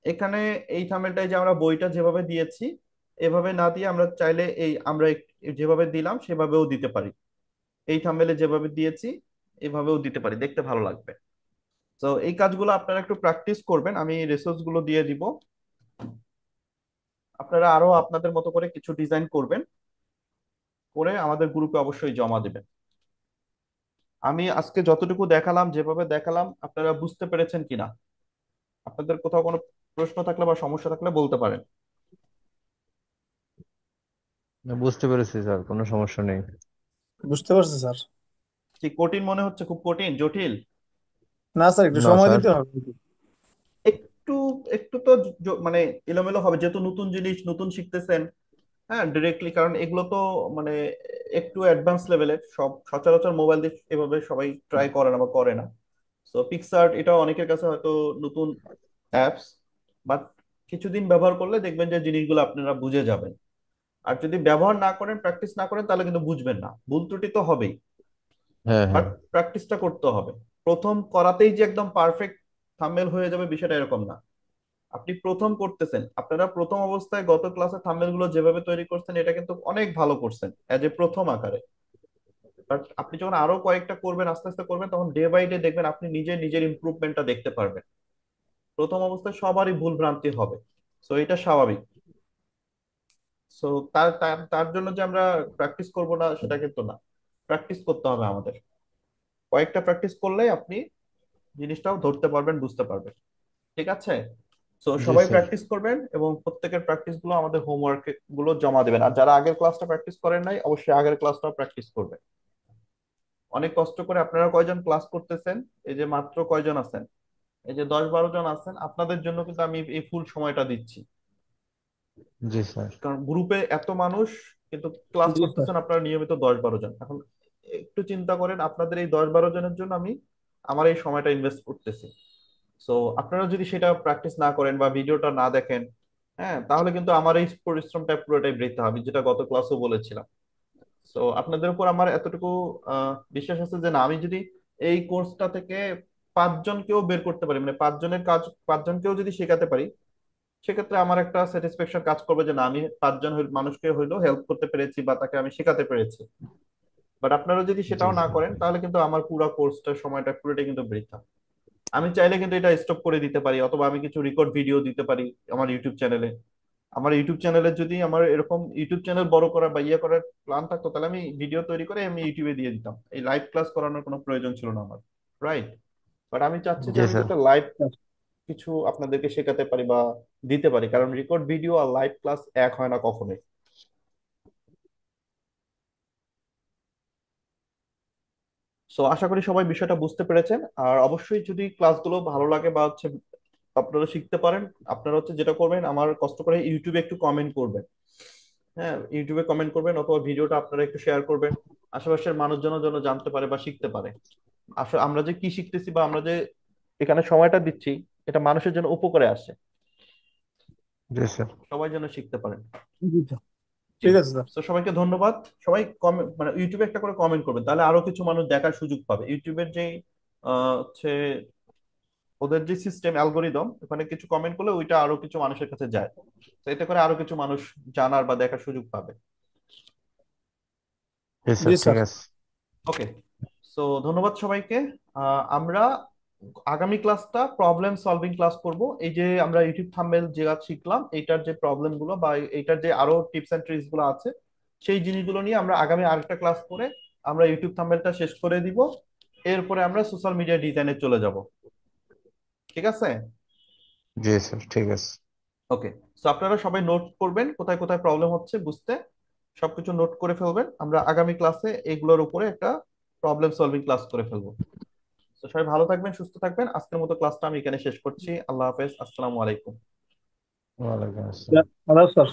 Speaker 1: এখানে এই থাম্বনেলটাই যে আমরা বইটা যেভাবে দিয়েছি এভাবে না দিয়ে আমরা চাইলে এই আমরা যেভাবে দিলাম সেভাবেও দিতে পারি। এই থাম্বনেলে যেভাবে দিয়েছি এভাবেও দিতে পারি, দেখতে ভালো লাগবে। তো এই কাজগুলো আপনারা একটু প্র্যাকটিস করবেন, আমি রিসোর্স গুলো দিয়ে দিব। আপনারা আরো আপনাদের মতো করে কিছু ডিজাইন করবেন, করে আমাদের গ্রুপে অবশ্যই জমা দেবেন। আমি আজকে যতটুকু দেখালাম, যেভাবে দেখালাম, আপনারা বুঝতে পেরেছেন কিনা? আপনাদের কোথাও কোনো প্রশ্ন থাকলে বা সমস্যা থাকলে বলতে পারেন।
Speaker 3: বুঝতে পেরেছি স্যার, কোনো সমস্যা নেই।
Speaker 4: বুঝতে পারছি স্যার।
Speaker 1: কি কঠিন মনে হচ্ছে? খুব কঠিন, জটিল?
Speaker 4: না স্যার, একটু
Speaker 3: না
Speaker 4: সময়
Speaker 3: স্যার।
Speaker 4: দিতে হবে।
Speaker 1: একটু একটু তো মানে এলোমেলো হবে, যেহেতু নতুন জিনিস নতুন শিখতেছেন। হ্যাঁ, ডিরেক্টলি, কারণ এগুলো তো মানে একটু অ্যাডভান্স লেভেলের, সব সচরাচর মোবাইল দিয়ে এভাবে সবাই ট্রাই করে না বা করে না। সো পিক্সার্ট এটা অনেকের কাছে হয়তো নতুন অ্যাপস, বাট কিছুদিন ব্যবহার করলে দেখবেন যে জিনিসগুলো আপনারা বুঝে যাবেন। আর যদি ব্যবহার না করেন, প্র্যাকটিস না করেন, তাহলে কিন্তু বুঝবেন না, ভুল ত্রুটি তো হবেই।
Speaker 3: হ্যাঁ,
Speaker 1: বাট
Speaker 3: হ্যাঁ।
Speaker 1: প্র্যাকটিসটা করতে হবে। প্রথম করাতেই যে একদম পারফেক্ট থাম্বনেল হয়ে যাবে বিষয়টা এরকম না। আপনি প্রথম করতেছেন, আপনারা প্রথম অবস্থায় গত ক্লাসে থাম্বনেল গুলো যেভাবে তৈরি করছেন এটা কিন্তু অনেক ভালো করছেন এজ এ প্রথম আকারে। বাট আপনি যখন আরো কয়েকটা করবেন, আস্তে আস্তে করবেন, তখন ডে বাই ডে দেখবেন আপনি নিজে নিজের ইমপ্রুভমেন্টটা দেখতে পারবেন। প্রথম অবস্থায় সবারই ভুল ভ্রান্তি হবে, সো এটা স্বাভাবিক। সো তার তার তার জন্য যে আমরা প্র্যাকটিস করব না সেটা কিন্তু না, প্র্যাকটিস করতে হবে আমাদের। কয়েকটা প্র্যাকটিস করলেই আপনি জিনিসটাও ধরতে পারবেন, বুঝতে পারবেন। ঠিক আছে? সো
Speaker 3: জি
Speaker 1: সবাই
Speaker 3: স্যার।
Speaker 1: প্র্যাকটিস করবেন এবং প্রত্যেকের প্র্যাকটিস গুলো আমাদের হোমওয়ার্ক গুলো জমা দেবেন, আর যারা আগের ক্লাসটা প্র্যাকটিস করেন নাই অবশ্যই আগের ক্লাসটাও প্র্যাকটিস করবেন। অনেক কষ্ট করে আপনারা কয়জন ক্লাস করতেছেন, এই যে মাত্র কয়জন আছেন, এই যে 10-12 জন আছেন, আপনাদের জন্য কিন্তু আমি এই ফুল সময়টা দিচ্ছি।
Speaker 3: জি স্যার।
Speaker 1: কারণ গ্রুপে এত মানুষ কিন্তু ক্লাস
Speaker 4: জি স্যার।
Speaker 1: করতেছেন আপনারা নিয়মিত 10-12 জন। এখন একটু চিন্তা করেন আপনাদের এই 10-12 জনের জন্য আমি আমার এই সময়টা ইনভেস্ট করতেছি। সো আপনারা যদি সেটা প্র্যাকটিস না করেন বা ভিডিওটা না দেখেন, হ্যাঁ, তাহলে কিন্তু আমার এই পরিশ্রমটা পুরোটাই বৃথা হবে, যেটা গত ক্লাসেও বলেছিলাম। তো আপনাদের উপর আমার এতটুকু বিশ্বাস আছে যে না, আমি যদি এই কোর্সটা থেকে 5 জনকেও বের করতে পারি, মানে 5 জনের কাজ 5 জনকেও যদি শেখাতে পারি, সেক্ষেত্রে আমার একটা স্যাটিসফ্যাকশন কাজ করবে যে না, আমি 5 জন মানুষকে হইলেও হেল্প করতে পেরেছি বা তাকে আমি শেখাতে পেরেছি। বাট আপনারা যদি
Speaker 3: জি
Speaker 1: সেটাও না
Speaker 3: স্যার।
Speaker 1: করেন তাহলে কিন্তু আমার পুরো কোর্সটার সময়টা পুরোটাই কিন্তু বৃথা। আমি চাইলে কিন্তু এটা স্টপ করে দিতে পারি, অথবা আমি কিছু রেকর্ড ভিডিও দিতে পারি আমার ইউটিউব চ্যানেলে। আমার ইউটিউব চ্যানেলে যদি আমার এরকম ইউটিউব চ্যানেল বড় করার বা ইয়ে করার প্ল্যান থাকতো, তাহলে আমি ভিডিও তৈরি করে আমি ইউটিউবে দিয়ে দিতাম, এই লাইভ ক্লাস করানোর কোনো প্রয়োজন ছিল না আমার। রাইট। বাট আমি চাচ্ছি যে
Speaker 3: জি
Speaker 1: আমি
Speaker 3: স্যার।
Speaker 1: যাতে লাইভ কিছু আপনাদেরকে শেখাতে পারি বা দিতে পারি, কারণ রেকর্ড ভিডিও আর লাইভ ক্লাস এক হয় না কখনোই। সো আশা করি সবাই বিষয়টা বুঝতে পেরেছেন। আর অবশ্যই যদি ক্লাসগুলো ভালো লাগে বা হচ্ছে আপনারা শিখতে পারেন, আপনারা হচ্ছে যেটা করবেন, আমার কষ্ট করে ইউটিউবে একটু কমেন্ট করবেন। হ্যাঁ, ইউটিউবে কমেন্ট করবেন অথবা ভিডিওটা আপনারা একটু শেয়ার করবেন, আশেপাশের মানুষজনও যেন জানতে পারে বা শিখতে পারে। আসলে আমরা যে কি শিখতেছি বা আমরা যে এখানে সময়টা দিচ্ছি, এটা মানুষের জন্য উপকারে আসে,
Speaker 3: জি স্যার।
Speaker 1: সবাই যেন শিখতে পারেন।
Speaker 4: জি স্যার।
Speaker 1: জি।
Speaker 4: ঠিক আছে স্যার।
Speaker 1: তো সবাইকে ধন্যবাদ। সবাই কমেন্ট, মানে ইউটিউবে একটা করে কমেন্ট করবেন, তাহলে আরো কিছু মানুষ দেখার সুযোগ পাবে। ইউটিউবের যে হচ্ছে ওদের যে সিস্টেম অ্যালগোরিদম, ওখানে কিছু কমেন্ট করলে ওইটা আরো কিছু মানুষের কাছে যায়। তো এতে করে আরো কিছু মানুষ জানার বা দেখার সুযোগ পাবে।
Speaker 3: জি
Speaker 4: জি
Speaker 3: স্যার, ঠিক
Speaker 4: স্যার।
Speaker 3: আছে।
Speaker 1: ওকে। সো ধন্যবাদ সবাইকে। আমরা আগামী ক্লাসটা প্রবলেম সলভিং ক্লাস করব। এই যে আমরা ইউটিউব থাম্বনেল যে শিখলাম, এইটার যে প্রবলেম গুলো বা এইটার যে আরো টিপস এন্ড ট্রিক্স গুলো আছে, সেই জিনিসগুলো নিয়ে আমরা আগামী আরেকটা ক্লাস করে আমরা ইউটিউব থাম্বনেলটা শেষ করে দিব। এরপরে আমরা সোশ্যাল মিডিয়া ডিজাইনে চলে যাব। ঠিক আছে?
Speaker 3: জি স্যার, ঠিক আছে।
Speaker 1: ওকে। সো আপনারা সবাই নোট করবেন কোথায় কোথায় প্রবলেম হচ্ছে বুঝতে, সবকিছু নোট করে ফেলবেন। আমরা আগামী ক্লাসে এগুলোর উপরে একটা প্রবলেম সলভিং ক্লাস করে ফেলবো। তো সবাই ভালো থাকবেন, সুস্থ থাকবেন। আজকের মতো ক্লাসটা আমি এখানে শেষ করছি। আল্লাহ হাফেজ, আসসালামু আলাইকুম।
Speaker 3: ওয়ালাইকুম আসসালাম।
Speaker 4: Hello sir.